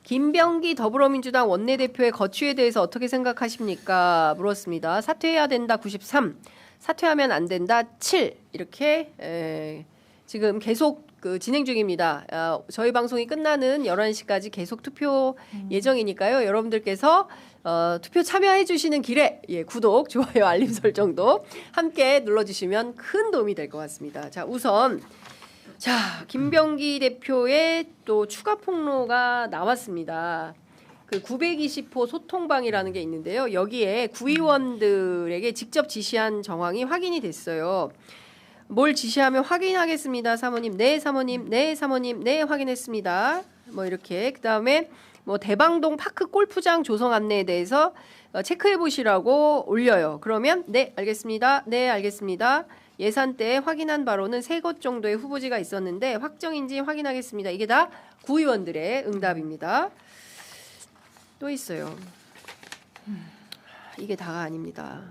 김병기 더불어민주당 원내대표의 거취에 대해서 어떻게 생각하십니까? 물었습니다. 사퇴해야 된다 93, 사퇴하면 안 된다 7 이렇게 지금 계속 진행 중입니다. 저희 방송이 끝나는 11시까지 계속 투표 예정이니까요. 여러분들께서 투표 참여해 주시는 길에 구독, 좋아요, 알림 설정도 함께 눌러주시면 큰 도움이 될 것 같습니다. 자, 우선 김병기 대표의 또 추가 폭로가 나왔습니다. 그 920호 소통방이라는 게 있는데요. 여기에 구의원들에게 직접 지시한 정황이 확인이 됐어요. 뭘 지시하면 확인하겠습니다, 사모님. 네, 사모님. 네, 사모님. 네, 확인했습니다. 뭐 이렇게. 그다음에 뭐 대방동 파크 골프장 조성 안내에 대해서 체크해 보시라고 올려요. 그러면 네, 알겠습니다. 네, 알겠습니다. 예산 때 확인한 바로는 3곳 정도의 후보지가 있었는데 확정인지 확인하겠습니다. 이게 다 구의원들의 응답입니다. 또 있어요. 이게 다가 아닙니다.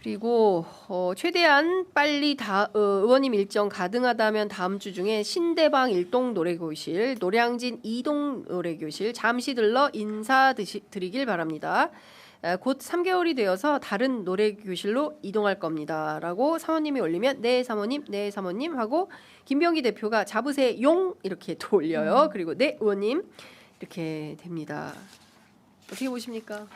그리고 최대한 빨리 의원님 일정 가능하다면 다음 주 중에 신대방 1동 노래교실, 노량진 2동 노래교실 잠시 들러 인사드리길 바랍니다. 곧 3개월이 되어서 다른 노래교실로 이동할 겁니다. 라고 사모님이 올리면 네 사모님, 네 사모님 하고 김병기 대표가 잡으세용 이렇게 또 올려요. 그리고 네 의원님 이렇게 됩니다. 어떻게 보십니까?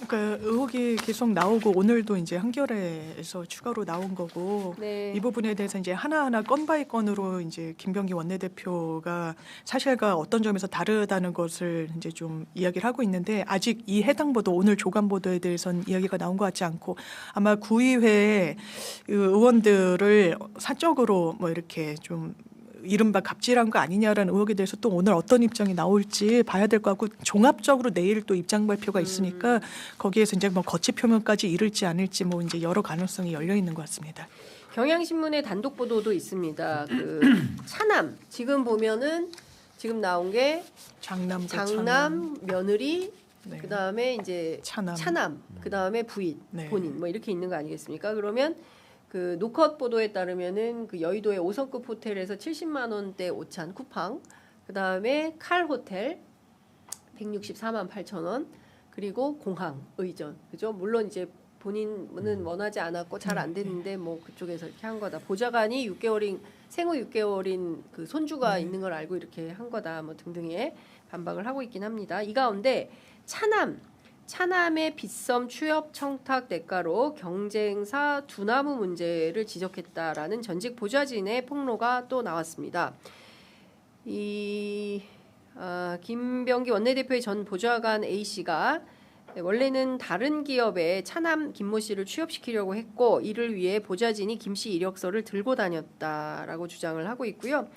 그러니까 의혹이 계속 나오고 오늘도 이제 한겨레에서 추가로 나온 거고 네. 이 부분에 대해서 이제 하나하나 건 바이 건으로 이제 김병기 원내대표가 사실과 어떤 점에서 다르다는 것을 이제 좀 이야기를 하고 있는데 아직 이 해당 보도 오늘 조간 보도에 대해서는 이야기가 나온 것 같지 않고 아마 구의회 의원들을 사적으로 뭐 이렇게 좀 이른바 갑질한 거 아니냐라는 의혹에 대해서 또 오늘 어떤 입장이 나올지 봐야 될 것 같고 종합적으로 내일 또 입장 발표가 있으니까 거기에서 이제 뭐 거치 표명까지 이를지 않을지 뭐 이제 여러 가능성이 열려 있는 것 같습니다. 경향신문의 단독 보도도 있습니다. 그 차남 지금 보면은 지금 나온 게 장남 며느리 네. 그다음에 이제 차남 그다음에 부인 네. 본인 뭐 이렇게 있는 거 아니겠습니까? 그러면 그 노컷 보도에 따르면은 그 여의도의 5성급 호텔에서 70만 원대 오찬 쿠팡, 그다음에 칼 호텔 164만 8천 원, 그리고 공항 의전, 그죠? 물론 이제 본인은 원하지 않았고 잘 안 됐는데 뭐 그쪽에서 이렇게 한 거다. 보좌관이 6개월인 생후 6개월인 그 손주가 있는 걸 알고 이렇게 한 거다. 뭐 등등의 반박을 하고 있긴 합니다. 이 가운데 차남의 빚섬 취업 청탁 대가로 경쟁사 두나무 문제를 지적했다라는 전직 보좌진의 폭로가 또 나왔습니다. 김병기 원내대표의 전 보좌관 A 씨가 원래는 다른 기업에 차남 김모 씨를 취업시키려고 했고 이를 위해 보좌진이 김 씨 이력서를 들고 다녔다라고 주장을 하고 있고요.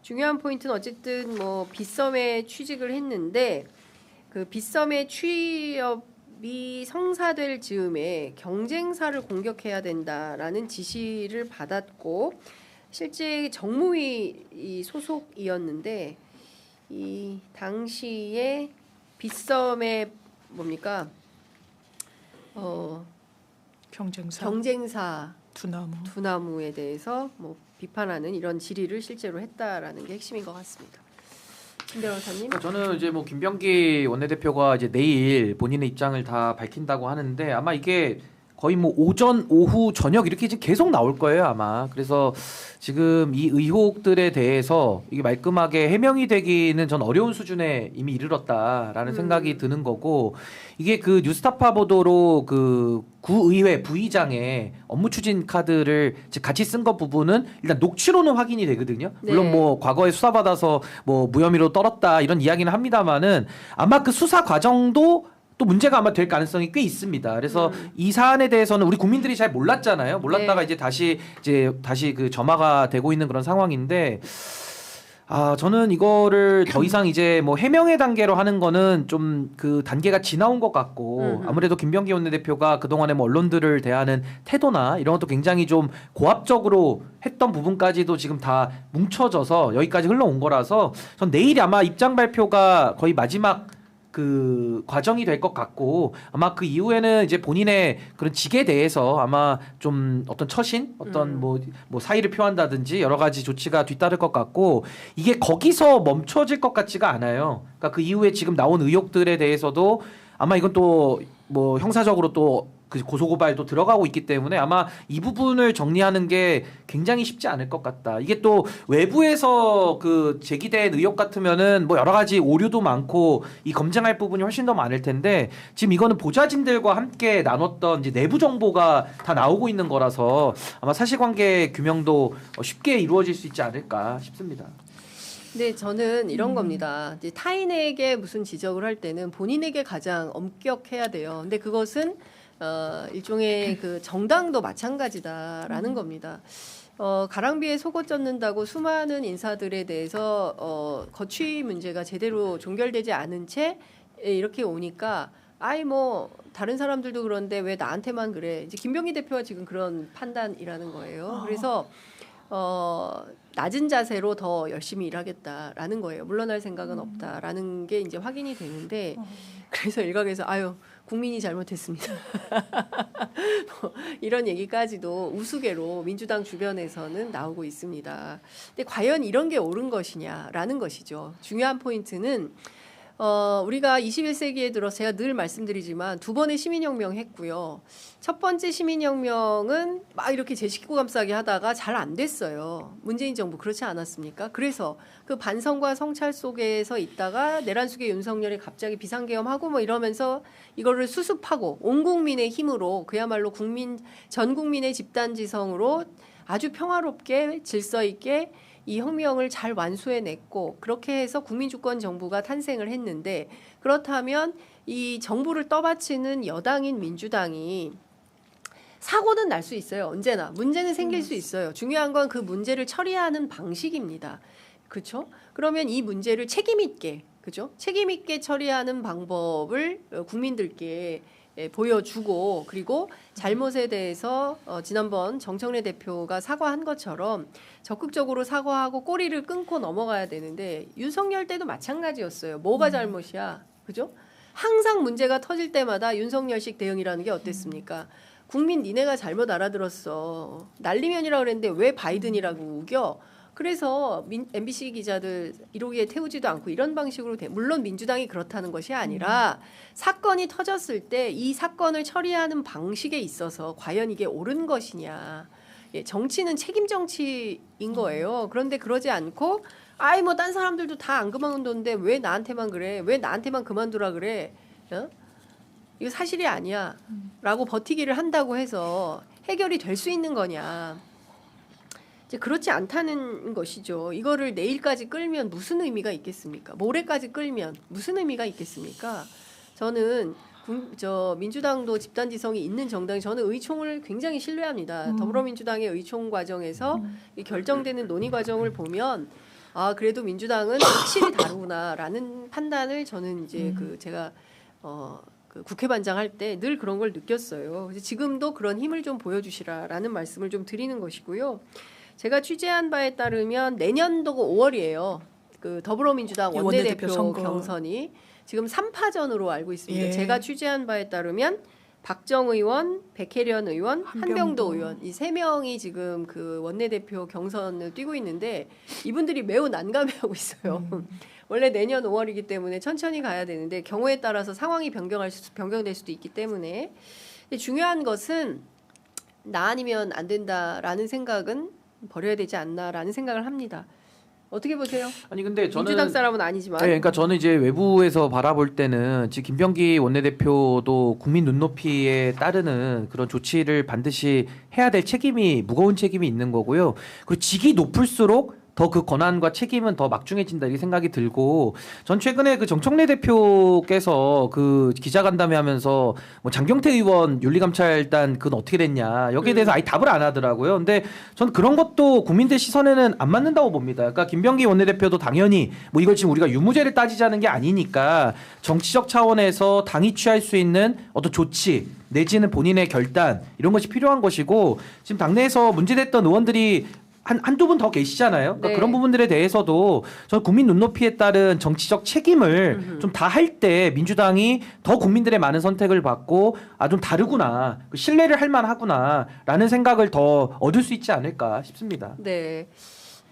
중요한 포인트는 어쨌든 뭐 빚섬에 취직을 했는데 그 빚섬의 취업이 성사될 즈음에 경쟁사를 공격해야 된다라는 지시를 받았고 실제 정무위 소속이었는데 이 당시에 빚섬의 뭡니까? 경쟁사 두나무에 대해서 뭐 비판하는 이런 질의를 실제로 했다라는 게 핵심인 것 같습니다. 김 변호사님. 저는 이제 뭐 김병기 원내대표가 이제 내일 본인의 입장을 다 밝힌다고 하는데 아마 이게 거의 뭐 오전, 오후, 저녁 이렇게 지금 계속 나올 거예요 아마. 그래서 지금 이 의혹들에 대해서 이게 말끔하게 해명이 되기는 전 어려운 수준에 이미 이르렀다라는 생각이 드는 거고 이게 그 뉴스타파 보도로 그 구의회 부의장의 업무 추진 카드를 같이 쓴 것 부분은 일단 녹취로는 확인이 되거든요. 물론 네. 뭐 과거에 수사받아서 뭐 무혐의로 떨었다 이런 이야기는 합니다만은 아마 그 수사 과정도 또 문제가 아마 될 가능성이 꽤 있습니다. 그래서 이 사안에 대해서는 우리 국민들이 잘 몰랐잖아요. 몰랐다가 네. 이제 다시 그 점화가 되고 있는 그런 상황인데 저는 이거를 더 이상 이제 뭐 해명의 단계로 하는 거는 좀 그 단계가 지나온 것 같고 아무래도 김병기 원내대표가 그동안에 뭐 언론들을 대하는 태도나 이런 것도 굉장히 좀 고압적으로 했던 부분까지도 지금 다 뭉쳐져서 여기까지 흘러온 거라서 전 내일이 아마 입장 발표가 거의 마지막 그 과정이 될 것 같고 아마 그 이후에는 이제 본인의 그런 직에 대해서 아마 좀 어떤 처신 어떤 뭐 사의를 표한다든지 여러 가지 조치가 뒤따를 것 같고 이게 거기서 멈춰질 것 같지가 않아요. 그러니까 그 이후에 지금 나온 의혹들에 대해서도 아마 이건 또 뭐 형사적으로 또 그 고소고발도 들어가고 있기 때문에 아마 이 부분을 정리하는 게 굉장히 쉽지 않을 것 같다. 이게 또 외부에서 그 제기된 의혹 같으면은 뭐 여러 가지 오류도 많고 이 검증할 부분이 훨씬 더 많을 텐데 지금 이거는 보좌진들과 함께 나눴던 이제 내부 정보가 다 나오고 있는 거라서 아마 사실관계 규명도 쉽게 이루어질 수 있지 않을까 싶습니다. 네, 저는 이런 겁니다. 이제 타인에게 무슨 지적을 할 때는 본인에게 가장 엄격해야 돼요. 근데 그것은 일종의 그 정당도 마찬가지다라는 겁니다. 가랑비에 속옷 젖는다고 수많은 인사들에 대해서 거취 문제가 제대로 종결되지 않은 채 이렇게 오니까 뭐 다른 사람들도 그런데 왜 나한테만 그래? 이제 김병기 대표가 지금 그런 판단이라는 거예요. 그래서 낮은 자세로 더 열심히 일하겠다라는 거예요. 물러날 생각은 없다라는 게 이제 확인이 되는데 그래서 일각에서 국민이 잘못했습니다. 뭐 이런 얘기까지도 우스개로 민주당 주변에서는 나오고 있습니다. 근데 과연 이런 게 옳은 것이냐라는 것이죠. 중요한 포인트는 우리가 21세기에 들어서 제가 늘 말씀드리지만 두 번의 시민혁명 했고요. 첫 번째 시민혁명은 막 이렇게 제 식구 감싸기 하다가 잘 안 됐어요. 문재인 정부 그렇지 않았습니까? 그래서 그 반성과 성찰 속에서 있다가 내란 속의 윤석열이 갑자기 비상계엄하고 뭐 이러면서 이거를 수습하고 온 국민의 힘으로 그야말로 전 국민의 집단지성으로 아주 평화롭게 질서 있게 이 혁명을 잘 완수해냈고 그렇게 해서 국민주권 정부가 탄생을 했는데 그렇다면 이 정부를 떠받치는 여당인 민주당이 사고는 날 수 있어요. 언제나 문제는 생길 수 있어요. 중요한 건 그 문제를 처리하는 방식입니다. 그렇죠? 그러면 이 문제를 책임 있게, 그죠? 책임 있게 처리하는 방법을 국민들께 보여주고 그리고 잘못에 대해서 지난번 정청래 대표가 사과한 것처럼 적극적으로 사과하고 꼬리를 끊고 넘어가야 되는데 윤석열 때도 마찬가지였어요. 뭐가 잘못이야, 그죠? 항상 문제가 터질 때마다 윤석열식 대응이라는 게 어땠습니까? 국민 니네가 잘못 알아들었어. 난리면이라고 그랬는데 왜 바이든이라고 우겨? 그래서 MBC 기자들 1호기에 태우지도 않고 이런 방식으로 물론 민주당이 그렇다는 것이 아니라 사건이 터졌을 때 이 사건을 처리하는 방식에 있어서 과연 이게 옳은 것이냐. 정치는 책임 정치인 거예요. 그런데 그러지 않고 뭐 딴 사람들도 다 안 그만두는데 왜 나한테만 그래? 왜 나한테만 그만두라 그래? 이거 사실이 아니야. 라고 버티기를 한다고 해서 해결이 될 수 있는 거냐. 이제 그렇지 않다는 것이죠. 이거를 내일까지 끌면 무슨 의미가 있겠습니까? 모레까지 끌면 무슨 의미가 있겠습니까? 저는 민주당도 집단지성이 있는 정당이 저는 의총을 굉장히 신뢰합니다. 더불어민주당의 의총 과정에서 이 결정되는 논의 과정을 보면 그래도 민주당은 확실히 다르구나라는 판단을 저는 이제 제가 그 국회반장 할 때 늘 그런 걸 느꼈어요. 그래서 지금도 그런 힘을 좀 보여주시라라는 말씀을 좀 드리는 것이고요. 제가 취재한 바에 따르면 내년도 5월이에요. 그 더불어민주당 원내대표 경선이 지금 3파전으로 알고 있습니다. 예. 제가 취재한 바에 따르면 박정 의원, 백혜련 의원, 한병도 한병도 의원 이 세 명이 지금 그 원내대표 경선을 뛰고 있는데 이분들이 매우 난감해하고 있어요. 원래 내년 5월이기 때문에 천천히 가야 되는데 경우에 따라서 상황이 변경될 수도 있기 때문에 근데 중요한 것은 나 아니면 안 된다라는 생각은 버려야 되지 않나라는 생각을 합니다. 어떻게 보세요? 아니 근데 저는 민주당 사람은 아니지만. 네, 그러니까 저는 이제 외부에서 바라볼 때는 지금 김병기 원내대표도 국민 눈높이에 따르는 그런 조치를 반드시 해야 될 책임이 무거운 책임이 있는 거고요. 그리고 직이 높을수록 더 그 권한과 책임은 더 막중해진다 이 생각이 들고 전 최근에 그 정청래 대표께서 그 기자간담회 하면서 뭐 장경태 의원 윤리감찰단 그건 어떻게 됐냐 여기에 대해서 아예 답을 안 하더라고요. 근데 전 그런 것도 국민들 시선에는 안 맞는다고 봅니다. 그러니까 김병기 원내대표도 당연히 뭐 이걸 지금 우리가 유무죄를 따지자는 게 아니니까 정치적 차원에서 당이 취할 수 있는 어떤 조치 내지는 본인의 결단 이런 것이 필요한 것이고 지금 당내에서 문제됐던 의원들이 한두 분 더 계시잖아요. 그러니까 네. 그런 부분들에 대해서도 저는 국민 눈높이에 따른 정치적 책임을 좀 다 할 때 민주당이 더 국민들의 많은 선택을 받고 아 좀 다르구나 신뢰를 할 만하구나라는 생각을 더 얻을 수 있지 않을까 싶습니다. 네.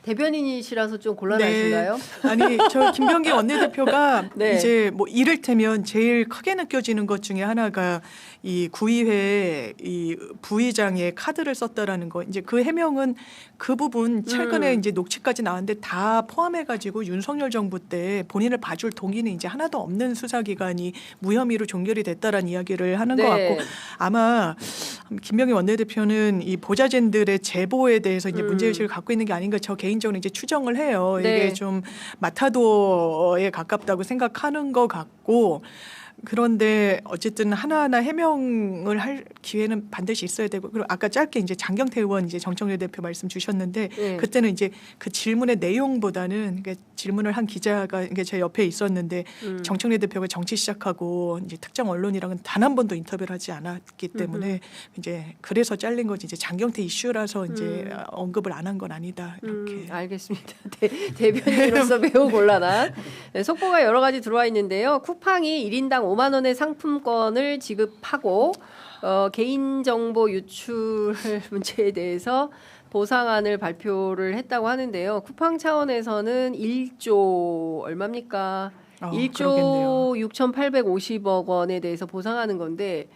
대변인이시라서 좀 곤란하신가요? 네. 아니 저 김병기 원내대표가 네. 이제 뭐 이를테면 제일 크게 느껴지는 것 중에 하나가 이 구의회 이 부의장의 카드를 썼다라는 거. 이제 그 해명은 그 부분 최근에 이제 녹취까지 나왔는데 다 포함해가지고 윤석열 정부 때 본인을 봐줄 동의는 이제 하나도 없는 수사기관이 무혐의로 종결이 됐다라는 이야기를 하는 것 네. 같고 아마 김병기 원내대표는 이 보좌진들의 제보에 대해서 이제 문제의식을 갖고 있는 게 아닌가 저 개인적으로 이제 추정을 해요. 네. 이게 좀 마타도에 가깝다고 생각하는 것 같고 그런데 어쨌든 하나하나 해명을 할 기회는 반드시 있어야 되고 그리고 아까 짧게 이제 장경태 의원 이제 정청래 대표 말씀 주셨는데 네. 그때는 이제 그 질문의 내용보다는 그러니까 질문을 한 기자가 이게 제 옆에 있었는데 정청래 대표가 정치 시작하고 이제 특정 언론이랑은 단 한 번도 인터뷰를 하지 않았기 때문에 이제 그래서 잘린 거지 이제 장경태 이슈라서 이제 언급을 안 한 건 아니다 이렇게. 알겠습니다. 대변인으로서 매우 곤란한 네, 속보가 여러 가지 들어와 있는데요. 쿠팡이 1인당 5만 원의 상품권을 지급하고 개인정보 유출 문제에 대해서 보상안을 발표를 했다고 하는데요. 쿠팡 차원에서는 1조 얼마입니까? 1조 6,850억 원에 대해서 보상하는 건데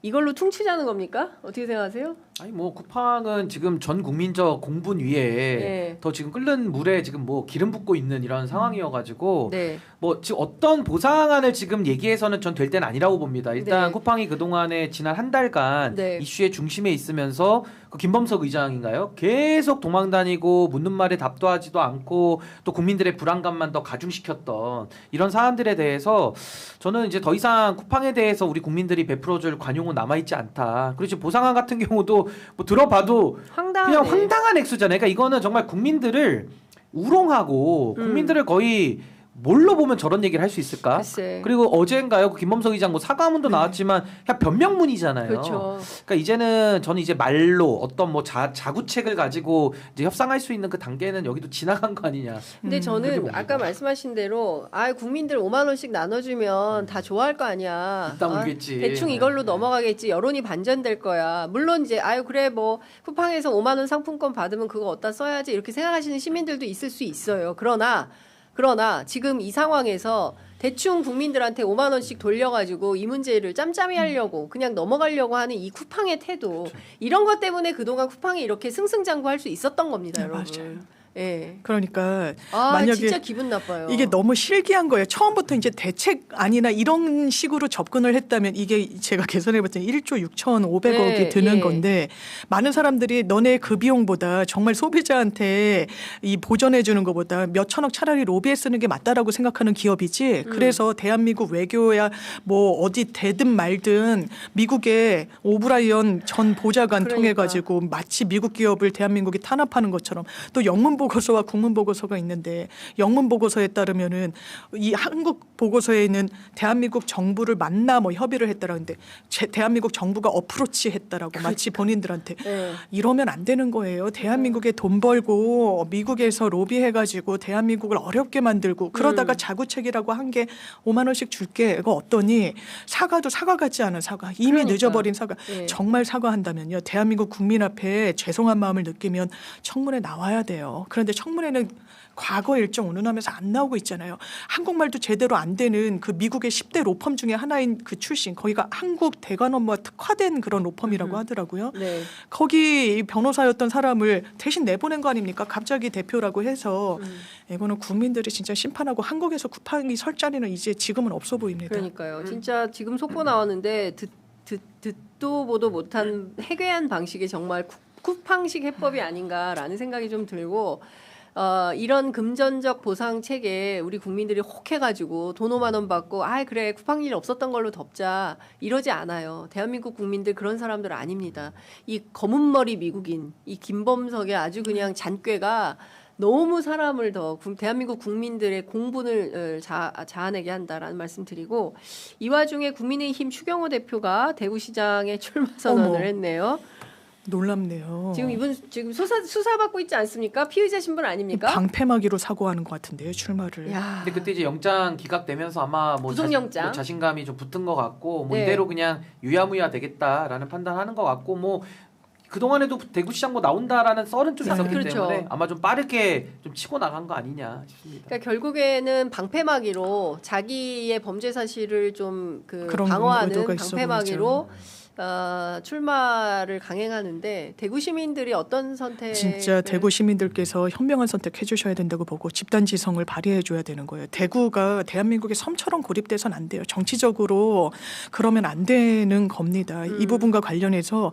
이걸로 퉁치자는 겁니까? 어떻게 생각하세요? 아니 뭐 쿠팡은 지금 전 국민적 공분 위에 네. 더 지금 끓는 물에 지금 뭐 기름 붓고 있는 이런 상황이어가지고 네. 뭐 지금 어떤 보상안을 지금 얘기해서는 전 될 때는 아니라고 봅니다. 일단 네. 쿠팡이 그 동안에 지난 한 달간 네. 이슈의 중심에 있으면서 그 김범석 의장인가요? 계속 도망다니고 묻는 말에 답도 하지도 않고 또 국민들의 불안감만 더 가중시켰던 이런 사안들에 대해서 저는 이제 더 이상 쿠팡에 대해서 우리 국민들이 베풀어줄 관용은 남아있지 않다. 그리고 지금 보상안 같은 경우도 뭐 들어봐도 황당하네. 그냥 황당한 액수잖아요. 그러니까 이거는 정말 국민들을 우롱하고 국민들을 거의 뭘로 보면 저런 얘기를 할 수 있을까? 글쎄. 그리고 어제인가요? 그 김범석 의장 뭐 사과문도 나왔지만 그냥 변명문이잖아요. 그렇죠. 그러니까 이제는 저는 이제 말로 어떤 뭐 자구책을 가지고 이제 협상할 수 있는 그 단계는 여기도 지나간 거 아니냐. 근데 그렇게 저는 봅니다. 아까 말씀하신 대로 국민들 5만 원씩 나눠주면 다 좋아할 거 아니야. 이따 울겠지. 대충 이걸로 넘어가겠지. 여론이 반전될 거야. 물론 이제 그래 뭐 쿠팡에서 5만 원 상품권 받으면 그거 어디다 써야지 이렇게 생각하시는 시민들도 있을 수 있어요. 그러나 지금 이 상황에서 대충 국민들한테 5만 원씩 돌려가지고 이 문제를 짬짬이 하려고 그냥 넘어가려고 하는 이 쿠팡의 태도 그렇죠. 이런 것 때문에 그동안 쿠팡이 이렇게 승승장구할 수 있었던 겁니다, 네, 여러분. 맞아요. 예. 그러니까 만약에 진짜 기분 나빠요. 이게 너무 실기한 거예요. 처음부터 이제 대책 아니나 이런 식으로 접근을 했다면 이게 제가 계산해봤더니 1조 6,500억이 네, 드는 예. 건데 많은 사람들이 너네 그 비용보다 정말 소비자한테 이 보전해주는 것보다 몇 천억 차라리 로비에 쓰는 게 맞다라고 생각하는 기업이지. 그래서 대한민국 외교야 뭐 어디 되든 말든 미국의 오브라이언 전 보좌관 그러니까. 통해가지고 마치 미국 기업을 대한민국이 탄압하는 것처럼 또 영문보 보고서와 국문 보고서가 있는데 영문 보고서에 따르면은 이 한국 보고서에는 대한민국 정부를 만나 뭐 협의를 했다라는데 대한민국 정부가 어프로치 했다라고 마치 본인들한테 네. 이러면 안 되는 거예요. 대한민국에 돈 벌고 미국에서 로비해가지고 대한민국을 어렵게 만들고 그러다가 자구책이라고 한 게 5만 원씩 줄게. 이거 어떠니 사과도 사과 같지 않은 사과. 이미 그러니까. 늦어버린 사과. 예. 정말 사과한다면요. 대한민국 국민 앞에 죄송한 마음을 느끼면 청문회 나와야 돼요. 그런데 청문회는 과거 일정 운운하면서 안 나오고 있잖아요. 한국말도 제대로 안 되는 그 미국의 10대 로펌 중에 하나인 그 출신 거기가 한국 대관 업무와 특화된 그런 로펌이라고 하더라고요. 네. 거기 변호사였던 사람을 대신 내보낸 거 아닙니까? 갑자기 대표라고 해서 이거는 국민들이 진짜 심판하고 한국에서 쿠팡이 설 자리는 이제 지금은 없어 보입니다. 그러니까요. 진짜 지금 속보 나왔는데 듣도 보도 못한 해괴한 방식이 정말 쿠팡식 해법이 아닌가라는 생각이 좀 들고 이런 금전적 보상 체계에 우리 국민들이 혹해가지고 돈 5만 원 받고 그래 쿠팡 일 없었던 걸로 덮자 이러지 않아요. 대한민국 국민들 그런 사람들 아닙니다. 이 검은 머리 미국인 이 김범석의 아주 그냥 잔꾀가 너무 사람을 더 대한민국 국민들의 공분을 자아내게 한다라는 말씀드리고 이 와중에 국민의힘 추경호 대표가 대구시장에 출마 선언을 어머. 했네요. 놀랍네요. 지금 이분 지금 수사받고 있지 않습니까? 피의자 신분 아닙니까? 방패막이로 사고하는 것 같은데요, 출마를. 야. 근데 그때 이제 영장 기각되면서 아마 뭐 구속영장. 자신감이 좀 붙은 것 같고 뭐 네. 이대로 그냥 유야무야 되겠다라는 판단하는 것 같고 뭐 그동안에도 대구시장 뭐 나온다라는 썰은 좀 있었기 그렇죠. 때문에 아마 좀 빠르게 좀 치고 나간 거 아니냐 싶습니다. 그러니까 결국에는 방패막이로 자기의 범죄 사실을 좀 그런 방어하는 의도가 있어 방패막이로 출마를 강행하는데 대구 시민들이 어떤 선택? 진짜 대구 시민들께서 현명한 선택해 주셔야 된다고 보고 집단지성을 발휘해 줘야 되는 거예요. 대구가 대한민국의 섬처럼 고립돼서는 안 돼요. 정치적으로 그러면 안 되는 겁니다. 이 부분과 관련해서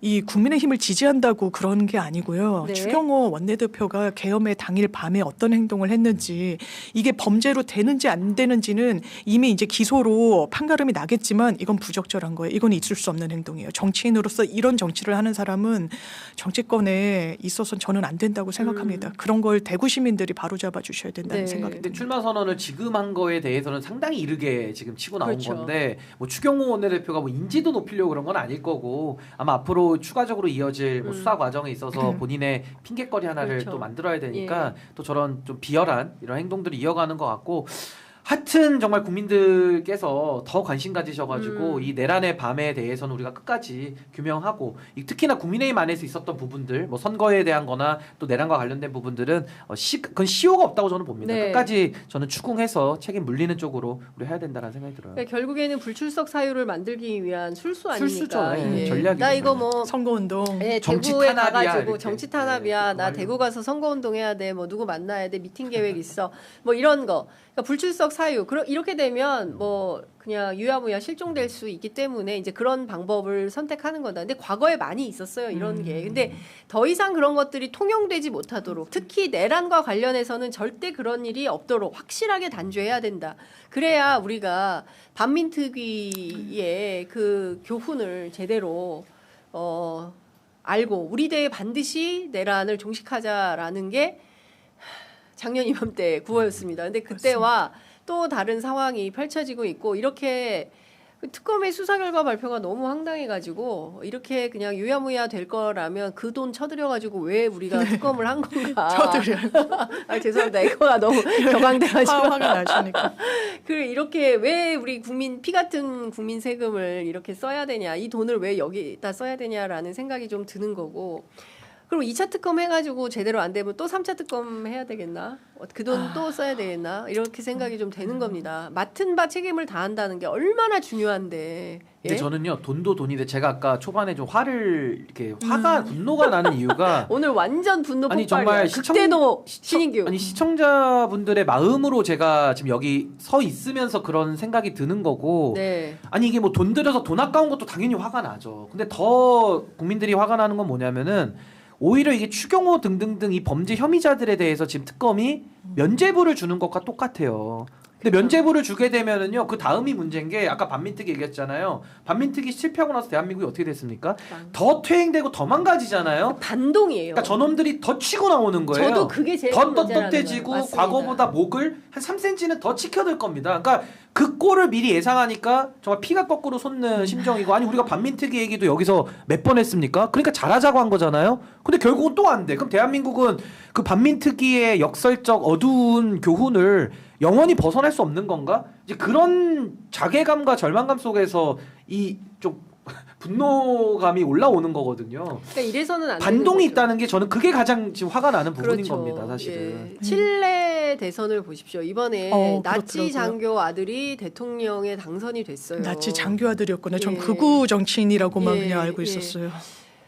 이 국민의힘을 지지한다고 그런 게 아니고요. 네. 추경호 원내대표가 계엄의 당일 밤에 어떤 행동을 했는지 이게 범죄로 되는지 안 되는지는 이미 이제 기소로 판가름이 나겠지만 이건 부적절한 거예요. 이건 있을 수 없는 행동이에요. 정치인으로서 이런 정치를 하는 사람은 정치권에 있어서 저는 안 된다고 생각합니다. 그런 걸 대구 시민들이 바로잡아 주셔야 된다는 네. 생각이 근데 듭니다. 출마 선언을 지금 한 거에 대해서는 상당히 이르게 지금 치고 나온 그렇죠. 건데 뭐 추경호 원내대표가 뭐 인지도 높이려고 그런 건 아닐 거고 아마 앞으로 추가적으로 이어질 뭐 수사 과정에 있어서 본인의 핑계거리 하나를 그렇죠. 또 만들어야 되니까 또 저런 좀 비열한 이런 행동들을 이어가는 것 같고 하여튼 정말 국민들께서 더 관심 가지셔가지고 이 내란의 밤에 대해서는 우리가 끝까지 규명하고 특히나 국민의힘 안에서 있었던 부분들 뭐 선거에 대한 거나 또 내란과 관련된 부분들은 그건 시효가 없다고 저는 봅니다. 네. 끝까지 저는 추궁해서 책임 물리는 쪽으로 우리 해야 된다는 생각이 들어요. 그러니까 결국에는 불출석 사유를 만들기 위한 술수 아닙니까? 술수죠. 이게. 전략이죠, 나 이거 전략. 뭐 선거운동. 네, 정치 대구에 탄압이야, 가가지고 이렇게. 정치 탄압이야. 네, 나 대구 가서 선거운동 해야 돼. 뭐 누구 만나야 돼. 미팅 계획 있어. 뭐 이런 거. 그러니까 불출석 사유. 이렇게 되면 뭐 그냥 유야무야 실종될 수 있기 때문에 이제 그런 방법을 선택하는 거다. 근데 과거에 많이 있었어요. 이런 게. 근데 더 이상 그런 것들이 통용되지 못하도록 특히 내란과 관련해서는 절대 그런 일이 없도록 확실하게 단죄해야 된다. 그래야 우리가 반민특위의 그 교훈을 제대로 알고 우리 대에 반드시 내란을 종식하자라는 게 작년 이맘때 9월였습니다. 근데 그때와 또 다른 상황이 펼쳐지고 있고 이렇게 특검의 수사 결과 발표가 너무 황당해가지고 이렇게 그냥 유야무야 될 거라면 그 돈 쳐들여가지고 왜 우리가 특검을 한 건가? 쳐들여요. 죄송합니다. 에코가 너무 격앙돼가지고. 화가 나시니까. 이렇게 왜 우리 국민 피 같은 국민 세금을 이렇게 써야 되냐? 이 돈을 왜 여기다 써야 되냐라는 생각이 좀 드는 거고. 그럼 2차 특검 해가지고 제대로 안 되면 또 3차 특검 해야 되겠나? 그 돈 또 써야 되겠나? 이렇게 생각이 좀 되는 겁니다. 맡은 바 책임을 다한다는 게 얼마나 중요한데. 근데 예? 저는요 돈도 돈인데 제가 아까 초반에 좀 화가 분노가 나는 이유가 오늘 완전 분노 폭발이야. 아니, 정말 극대노 신인규. 아니 시청자분들의 마음으로 제가 지금 여기 서 있으면서 그런 생각이 드는 거고 네. 아니 이게 뭐 돈 들여서 돈 아까운 것도 당연히 화가 나죠. 근데 더 국민들이 화가 나는 건 뭐냐면은 오히려 이게 추경호 등등등 이 범죄 혐의자들에 대해서 지금 특검이 면죄부를 주는 것과 똑같아요. 근데 면죄부를 주게 되면은요, 그 다음이 문제인 게 아까 반민특위 얘기했잖아요. 반민특위 실패하고 나서 대한민국이 어떻게 됐습니까? 더 퇴행되고 더 망가지잖아요. 반동이에요. 그러니까 저놈들이 더 치고 나오는 거예요. 저도 그게 제일 더 문제라는 떳떳해지고 거예요. 맞습니다. 과거보다 목을 한 3cm는 더 치켜들 겁니다. 그러니까 그 꼴을 미리 예상하니까 정말 피가 거꾸로 솟는 심정이고, 아니 우리가 반민특위 얘기도 여기서 몇 번 했습니까? 그러니까 잘하자고 한 거잖아요. 근데 결국은 또 안 돼. 그럼 대한민국은 그 반민특위의 역설적 어두운 교훈을 영원히 벗어날 수 없는 건가? 이제 그런 자괴감과 절망감 속에서 이 좀 분노감이 올라오는 거거든요. 그러니까 이래서는 안 반동이 되는 거죠. 있다는 게 저는 그게 가장 지금 화가 나는 부분인 그렇죠. 겁니다, 사실은. 예. 칠레 대선을 보십시오. 이번에 나치 그렇더라고요. 장교 아들이 대통령에 당선이 됐어요. 나치 장교 아들이었구나. 전 예. 극우 정치인이라고만 예, 그냥 알고 예. 있었어요.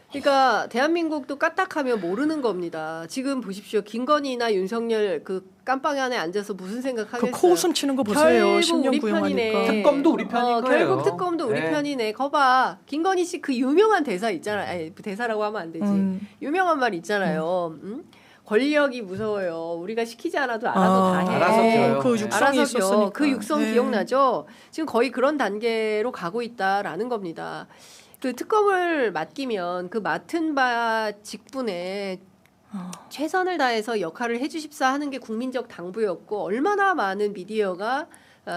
그러니까 대한민국도 까딱하면 모르는 겁니다. 지금 보십시오. 김건희나 윤석열 그 깜빵 안에 앉아서 무슨 그 생각하겠어요? 코웃음 치는 거 보세요. 결국 10년 우리 구형하니까. 편이네. 특검도 우리 편인 거예요. 결국 특검도 우리 네. 편이네. 거봐. 김건희 씨 그 유명한 대사 있잖아요. 아니, 대사라고 하면 안 되지. 유명한 말 있잖아요. 권력이 무서워요. 우리가 시키지 않아도 알아서 다 해. 알아서 펴요. 그 네. 육성이 알아서 펴. 있었으니까. 그 육성 네. 기억나죠? 지금 거의 그런 단계로 가고 있다라는 겁니다. 그 특검을 맡기면 그 맡은 바 직분에 최선을 다해서 역할을 해주십사 하는 게 국민적 당부였고, 얼마나 많은 미디어가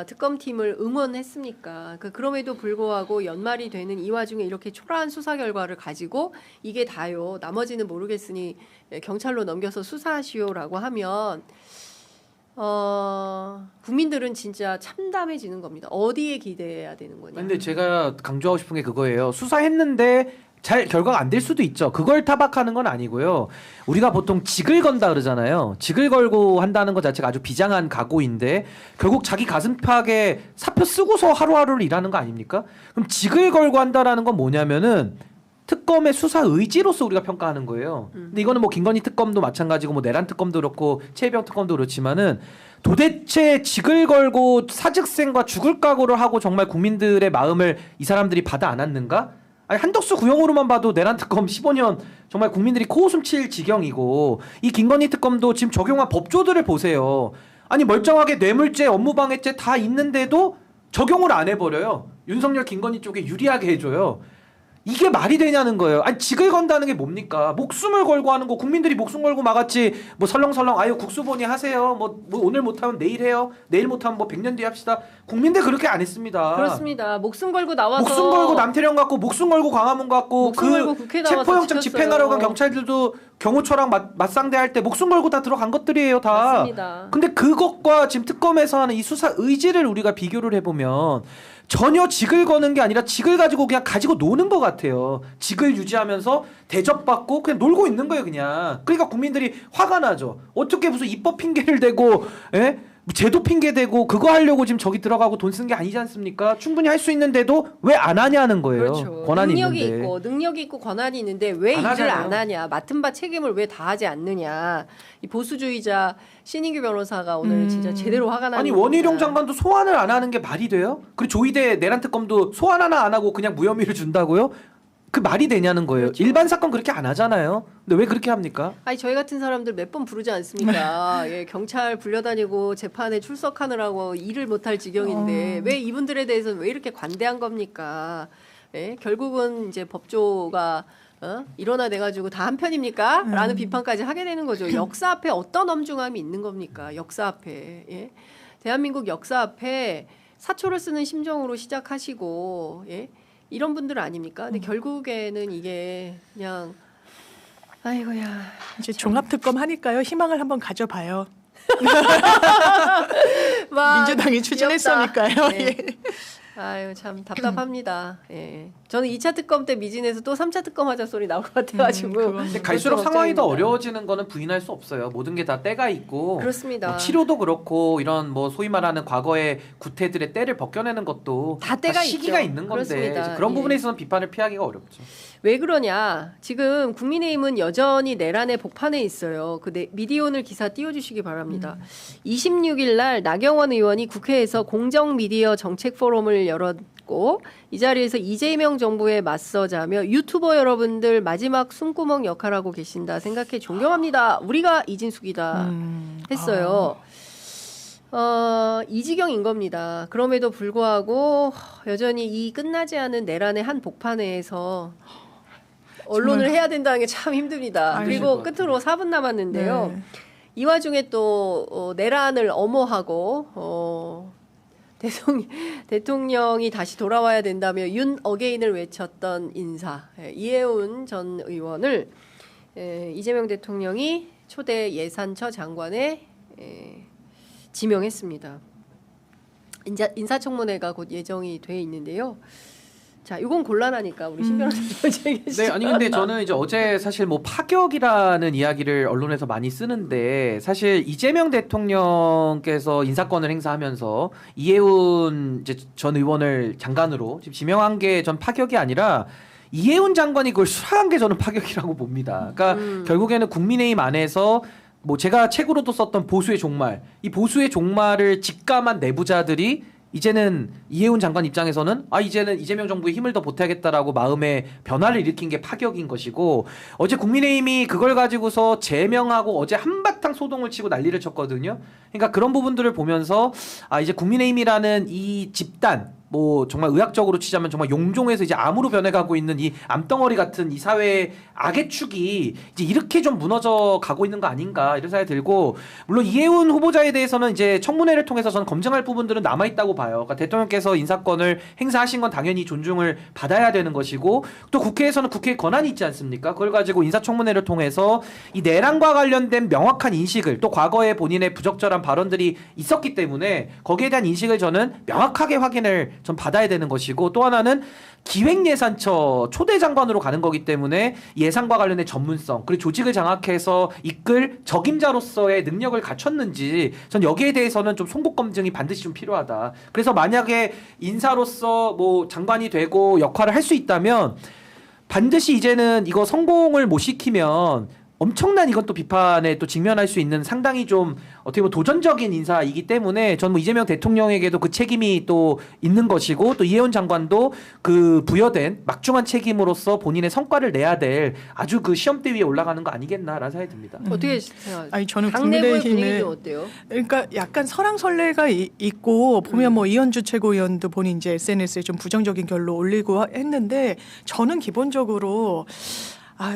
특검팀을 응원했습니까? 그럼에도 불구하고 연말이 되는 이 와중에 이렇게 초라한 수사 결과를 가지고 이게 다요, 나머지는 모르겠으니 경찰로 넘겨서 수사하시오라고 하면 국민들은 진짜 참담해지는 겁니다. 어디에 기대해야 되는 거냐? 근데 제가 강조하고 싶은 게 그거예요. 수사했는데 잘 결과가 안 될 수도 있죠. 그걸 타박하는 건 아니고요. 우리가 보통 직을 건다 그러잖아요. 직을 걸고 한다는 것 자체가 아주 비장한 각오인데 결국 자기 가슴팍에 사표 쓰고서 하루하루를 일하는 거 아닙니까? 그럼 직을 걸고 한다라는 건 뭐냐면은 특검의 수사 의지로서 우리가 평가하는 거예요. 근데 이거는 뭐 김건희 특검도 마찬가지고 뭐 내란 특검도 그렇고 최혜병 특검도 그렇지만은 도대체 직을 걸고 사직생과 죽을 각오를 하고 정말 국민들의 마음을 이 사람들이 받아 안았는가? 아니 한덕수 구형으로만 봐도 내란 특검 15년 정말 국민들이 코웃음 칠 지경이고, 이 김건희 특검도 지금 적용한 법조들을 보세요. 아니 멀쩡하게 뇌물죄, 업무방해죄 다 있는데도 적용을 안 해버려요. 윤석열, 김건희 쪽에 유리하게 해줘요. 이게 말이 되냐는 거예요. 아니 직을 건다는 게 뭡니까? 목숨을 걸고 하는 거, 국민들이 목숨 걸고 막았지. 뭐 설렁설렁 아유 국수본이 하세요. 뭐 오늘 못하면 내일 해요. 내일 못하면 뭐 100년 뒤에 합시다. 국민들 그렇게 안 했습니다. 그렇습니다. 목숨 걸고 나와서 목숨 걸고 남태령 갖고 목숨 걸고 광화문 갖고 목숨 걸고 그 국회 나와서 체포영장 지켰어요. 집행하러 간 경찰들도 경호처랑 맞상대할 때 목숨 걸고 다 들어간 것들이에요, 다. 맞습니다. 근데 그것과 지금 특검에서 하는 이 수사 의지를 우리가 비교를 해보면 전혀 직을 거는 게 아니라 직을 가지고 그냥 가지고 노는 것 같아요. 직을 유지하면서 대접받고 그냥 놀고 있는 거예요, 그냥. 그러니까 국민들이 화가 나죠. 어떻게 무슨 입법 핑계를 대고, 예? 제도 핑계 대고 그거 하려고 지금 저기 들어가고 돈 쓴 게 아니지 않습니까? 충분히 할 수 있는데도 왜 안 하냐는 거예요. 그렇죠. 권한이 능력이 있는데. 능력이 있고 권한이 있는데 왜 안 일을 하잖아요. 안 하냐? 맡은 바 책임을 왜 다하지 않느냐? 이 보수주의자 신인규 변호사가 오늘 진짜 제대로 화가 나는 아니 겁니다. 원희룡 장관도 소환을 안 하는 게 말이 돼요? 그리고 조이대 내란 특검도 소환 하나 안 하고 그냥 무혐의를 준다고요? 그 말이 되냐는 거예요. 그렇죠. 일반 사건 그렇게 안 하잖아요. 근데 왜 그렇게 합니까? 아니 저희 같은 사람들 몇 번 부르지 않습니까? 예, 경찰 불려다니고 재판에 출석하느라고 일을 못할 지경인데 왜 이분들에 대해서 왜 이렇게 관대한 겁니까? 예, 결국은 이제 법조가 일어나돼가지고 다 한편입니까? 라는 비판까지 하게 되는 거죠. 역사 앞에 어떤 엄중함이 있는 겁니까? 역사 앞에. 예? 대한민국 역사 앞에 사초를 쓰는 심정으로 시작하시고, 예? 이런 분들 아닙니까? 근데 결국에는 이게 그냥, 아이고야. 이제 종합특검 하니까요. 희망을 한번 가져봐요. 막 민주당이 추진했으니까요. 귀엽다. 예. 아유 참 답답합니다. 예. 저는 2차 특검 때 미진에서 또 3차 특검 하자 소리 나올 것 같아가지고. 근데 갈수록 그것도 상황이 더 걱정입니다. 어려워지는 거는 부인할 수 없어요. 모든 게 다 때가 있고. 그렇습니다. 뭐 치료도 그렇고 이런 뭐 소위 말하는 과거의 구태들의 때를 벗겨내는 것도 다 때가 시기가 있죠. 있는 건데 그렇습니다. 그런 예. 부분에 있어서는 비판을 피하기가 어렵죠. 왜 그러냐? 지금 국민의힘은 여전히 내란의 복판에 있어요. 그 미디어오늘 기사 띄워주시기 바랍니다. 26일 날 나경원 의원이 국회에서 공정 미디어 정책 포럼을 열었고 이 자리에서 이재명 정부에 맞서자며 유튜버 여러분들 마지막 숨구멍 역할하고 계신다 생각해 존경합니다. 우리가 이진숙이다 했어요. 이 지경인 겁니다. 그럼에도 불구하고 여전히 이 끝나지 않은 내란의 한 복판에서 언론을 해야 된다는 게 참 힘듭니다. 그리고 끝으로 4분 남았는데요. 네. 이 와중에 또 내란을 엄호하고 대통령이 다시 돌아와야 된다며 윤 어게인을 외쳤던 인사 이해운 전 의원을 이재명 대통령이 초대 예산처 장관에 지명했습니다. 인사청문회가 곧 예정이 돼 있는데요. 자, 이건 곤란하니까 우리 신 변호사님 얘기해 주시죠. 네, 아니 근데 저는 이제 어제 사실 뭐 파격이라는 이야기를 언론에서 많이 쓰는데 사실 이재명 대통령께서 인사권을 행사하면서 이해운 이제 전 의원을 장관으로 지금 지명한 게 전 파격이 아니라 이해운 장관이 그걸 수락한 게 저는 파격이라고 봅니다. 그러니까 결국에는 국민의힘 안에서 뭐 제가 책으로도 썼던 보수의 종말, 이 보수의 종말을 직감한 내부자들이 이제는 이해운 장관 입장에서는 이제는 이재명 정부에 힘을 더 보태야겠다라고 마음의 변화를 일으킨 게 파격인 것이고, 어제 국민의힘이 그걸 가지고서 제명하고 어제 한바탕 소동을 치고 난리를 쳤거든요. 그러니까 그런 부분들을 보면서 이제 국민의힘이라는 이 집단, 뭐 정말 의학적으로 치자면 정말 용종에서 이제 암으로 변해가고 있는 이 암덩어리 같은 이 사회의 악의 축이 이제 이렇게 좀 무너져 가고 있는 거 아닌가 이런 생각이 들고, 물론 이해운 후보자에 대해서는 이제 청문회를 통해서 저는 검증할 부분들은 남아 있다고 봐요. 그러니까 대통령께서 인사권을 행사하신 건 당연히 존중을 받아야 되는 것이고, 또 국회에서는 국회의 권한이 있지 않습니까? 그걸 가지고 인사청문회를 통해서 이 내란과 관련된 명확한 인식을, 또 과거에 본인의 부적절한 발언들이 있었기 때문에 거기에 대한 인식을 저는 명확하게 확인을 좀 받아야 되는 것이고, 또 하나는 기획예산처 초대 장관으로 가는 거기 때문에 예산과 관련된 전문성, 그리고 조직을 장악해서 이끌 적임자로서의 능력을 갖췄는지 전 여기에 대해서는 좀 송곳 검증이 반드시 좀 필요하다. 그래서 만약에 인사로서 뭐 장관이 되고 역할을 할 수 있다면 반드시 이제는 이거 성공을 못 시키면 엄청난 이건 또 비판에 또 직면할 수 있는 상당히 좀 어떻게 보면 도전적인 인사이기 때문에 저는 뭐 이재명 대통령에게도 그 책임이 또 있는 것이고, 또 이해운 장관도 그 부여된 막중한 책임으로서 본인의 성과를 내야 될 아주 그 시험대 위에 올라가는 거 아니겠나라는 생각이 듭니다. 어떻게 생각하세요? 아니 저는 당내부의 분위기는 국민의힘의 어때요? 그러니까 약간 설왕설래가 있고 보면 뭐 이현주 최고위원도 본인 이제 SNS에 좀 부정적인 결로 올리고 했는데, 저는 기본적으로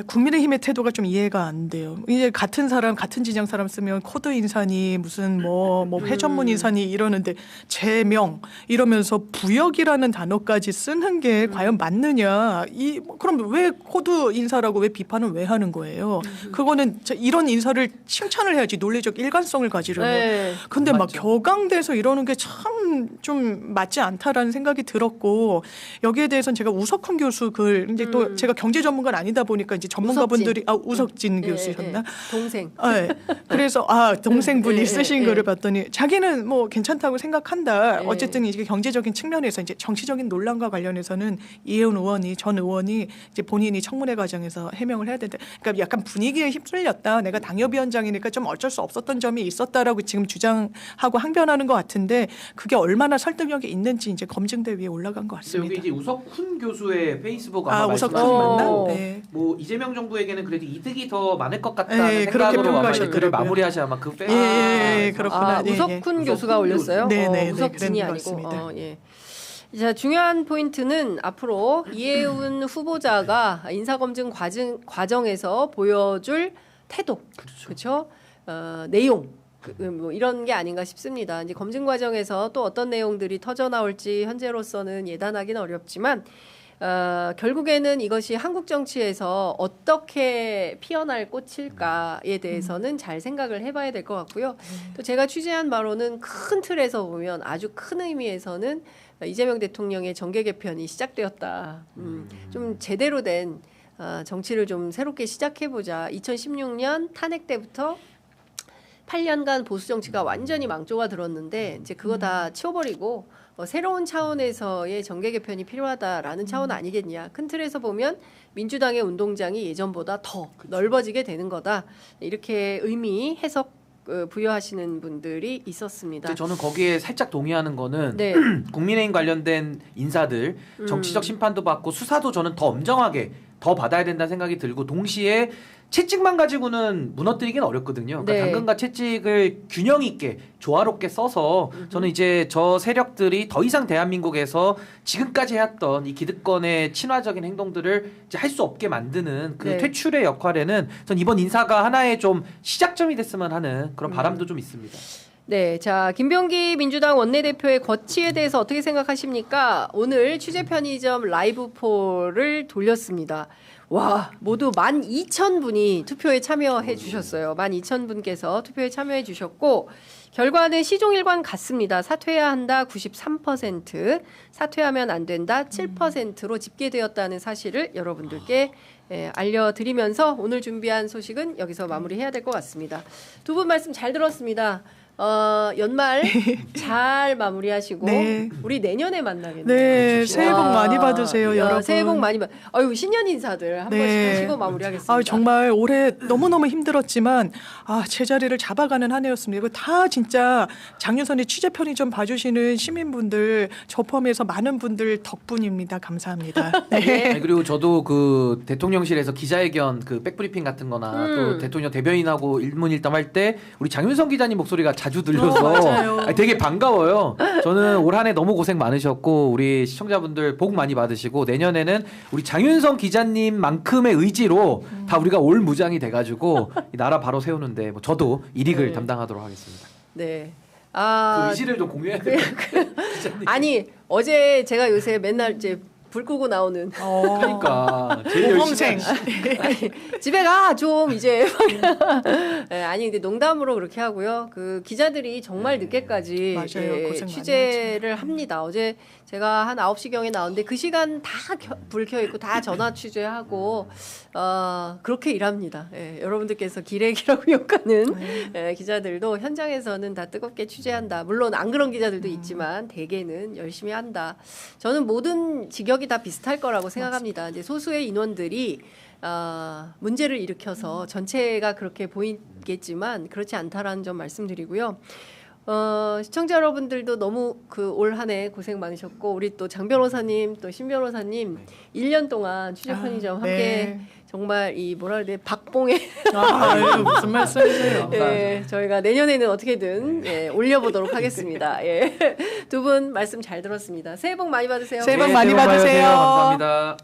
국민의힘의 태도가 좀 이해가 안 돼요. 이제 같은 사람, 같은 진영 사람 쓰면 코드 인사니 무슨 뭐 회전문 인사니 이러는데 제명 이러면서 부역이라는 단어까지 쓰는 게 과연 맞느냐? 그럼 왜 코드 인사라고 왜 비판을 왜 하는 거예요? 그거는 이런 인사를 칭찬을 해야지, 논리적 일관성을 가지려면. 네. 근데 막 맞죠. 격앙돼서 이러는 게 참 좀 맞지 않다라는 생각이 들었고, 여기에 대해서는 제가 우석훈 교수 글, 이제 또 제가 경제 전문가는 아니다 보니까 이제 전문가분들이 우석진 교수셨나? 동생. 네. 그래서 동생분이 예, 쓰신 예, 글을 예. 봤더니 자기는 뭐 괜찮다고 생각한다. 예. 어쨌든 이게 경제적인 측면에서 이제 정치적인 논란과 관련해서는 이해운 의원이, 전 의원이 이제 본인이 청문회 과정에서 해명을 해야 된다. 그러니까 약간 분위기에 휩쓸렸다. 내가 당협위원장이니까 좀 어쩔 수 없었던 점이 있었다라고 지금 주장하고 항변하는 것 같은데, 그게 얼마나 설득력이 있는지 이제 검증대 위에 올라간 것 여기 같습니다. 이제 우석훈 교수의 페이스북 아마 우석훈 말씀하신 맞나? 어. 네. 뭐 이재명 정부에게는 그래도 이득이 더 많을 것 같다는 예, 그렇게 생각으로 아마 평가하셨더라고요. 글을 마무리하셔야 아마 그 예, 그렇구나. 예, 예. 우석훈 교수가 올렸어요? 네, 네, 네, 우석진이 그런 것 아니고. 같습니다. 예. 자, 중요한 포인트는 앞으로 이해운 후보자가 인사검증 과정에서 보여줄 태도, 그렇죠? 내용, 뭐 이런 게 아닌가 싶습니다. 이제 검증 과정에서 또 어떤 내용들이 터져 나올지 현재로서는 예단하기는 어렵지만, 결국에는 이것이 한국 정치에서 어떻게 피어날 꽃일까에 대해서는 잘 생각을 해봐야 될 것 같고요. 또 제가 취재한 바로는 큰 틀에서 보면 아주 큰 의미에서는 이재명 대통령의 정계 개편이 시작되었다. 좀 제대로 된 정치를 좀 새롭게 시작해보자. 2016년 탄핵 때부터 8년간 보수 정치가 완전히 망조가 들었는데 이제 그거 다 치워버리고 새로운 차원에서의 정계 개편이 필요하다라는 차원 아니겠냐. 큰 틀에서 보면 민주당의 운동장이 예전보다 더 넓어지게 되는 거다. 이렇게 의미 해석 부여하시는 분들이 있었습니다. 근데 저는 거기에 살짝 동의하는 거는 네. 국민의힘 관련된 인사들 정치적 심판도 받고 수사도 저는 더 엄정하게 더 받아야 된다는 생각이 들고 동시에 채찍만 가지고는 무너뜨리긴 어렵거든요. 그러니까 네. 당근과 채찍을 균형 있게 조화롭게 써서 저는 이제 저 세력들이 더 이상 대한민국에서 지금까지 해왔던 이 기득권의 친화적인 행동들을 이제 할 수 없게 만드는 그 네. 퇴출의 역할에는 전 이번 인사가 하나의 좀 시작점이 됐으면 하는 그런 바람도 좀 있습니다. 네, 자 김병기 민주당 원내대표의 거취에 대해서 어떻게 생각하십니까? 오늘 취재 편의점 라이브 폴을 돌렸습니다. 와, 모두 12,000분이 투표에 참여해 주셨어요. 12,000분께서 투표에 참여해 주셨고 결과는 시종일관 같습니다. 사퇴해야 한다 93%, 사퇴하면 안 된다 7%로 집계되었다는 사실을 여러분들께 알려드리면서 오늘 준비한 소식은 여기서 마무리해야 될 것 같습니다. 두 분 말씀 잘 들었습니다. 연말 잘 마무리하시고 네. 우리 내년에 만나겠네요. 네, 새해 복 와, 많이 받으세요, 야, 여러분. 새해 복 많이 받. 아유 신년 인사들 한 네. 번씩 하시고 마무리하겠습니다. 아, 정말 올해 너무너무 힘들었지만 제자리를 잡아가는 한 해였습니다. 이거 다 진짜 장윤선의 취재 편의점 봐주시는 시민분들 저 포함해서 많은 분들 덕분입니다. 감사합니다. 네. 아니, 그리고 저도 그 대통령실에서 기자회견 그 백브리핑 같은 거나 또 대통령 대변인하고 일문일답 할 때 우리 장윤성 기자님 목소리가 자주 들려서 맞아요. 아니, 되게 반가워요. 저는 올 한 해 너무 고생 많으셨고 우리 시청자분들 복 많이 받으시고 내년에는 우리 장윤성 기자님만큼의 의지로 다 우리가 올 무장이 돼가지고 이 나라 바로 세우는데 뭐 저도 일익을 네. 담당하도록 하겠습니다. 네. 그 아, 의지를 좀 공유해야 돼요. 기자님. 아니 어제 제가 요새 맨날 이제 불 끄고 나오는 그러니까 제일 열심히 모범생. 아니, 집에 가 좀 이제 네, 아니 근데 농담으로 그렇게 하고요. 그 기자들이 정말 늦게까지 맞아요. 고생 많이 취재를 합니다. 어제 제가 한 9시경에 나왔는데 그 시간 다 불 켜 있고 다 전화 취재하고 그렇게 일합니다. 예, 여러분들께서 기레기라고 욕하는 기자들도 현장에서는 다 뜨겁게 취재한다. 물론 안 그런 기자들도 있지만 대개는 열심히 한다. 저는 모든 직역이 다 비슷할 거라고 생각합니다. 이제 소수의 인원들이 문제를 일으켜서 전체가 그렇게 보이겠지만 그렇지 않다라는 점 말씀드리고요. 시청자 여러분들도 너무 그 올 한 해 고생 많으셨고 우리 또 장 변호사님 또 신 변호사님 1년 동안 취재 편의점 함께 네. 정말 이 뭐라 그래야 돼 박봉에 무슨 말씀이세요? 예, 저희가 내년에는 어떻게든 올려보도록 하겠습니다. 예. 두 분 말씀 잘 들었습니다. 새해 복 많이 받으세요. 새해 복 많이 받으세요. 감사합니다.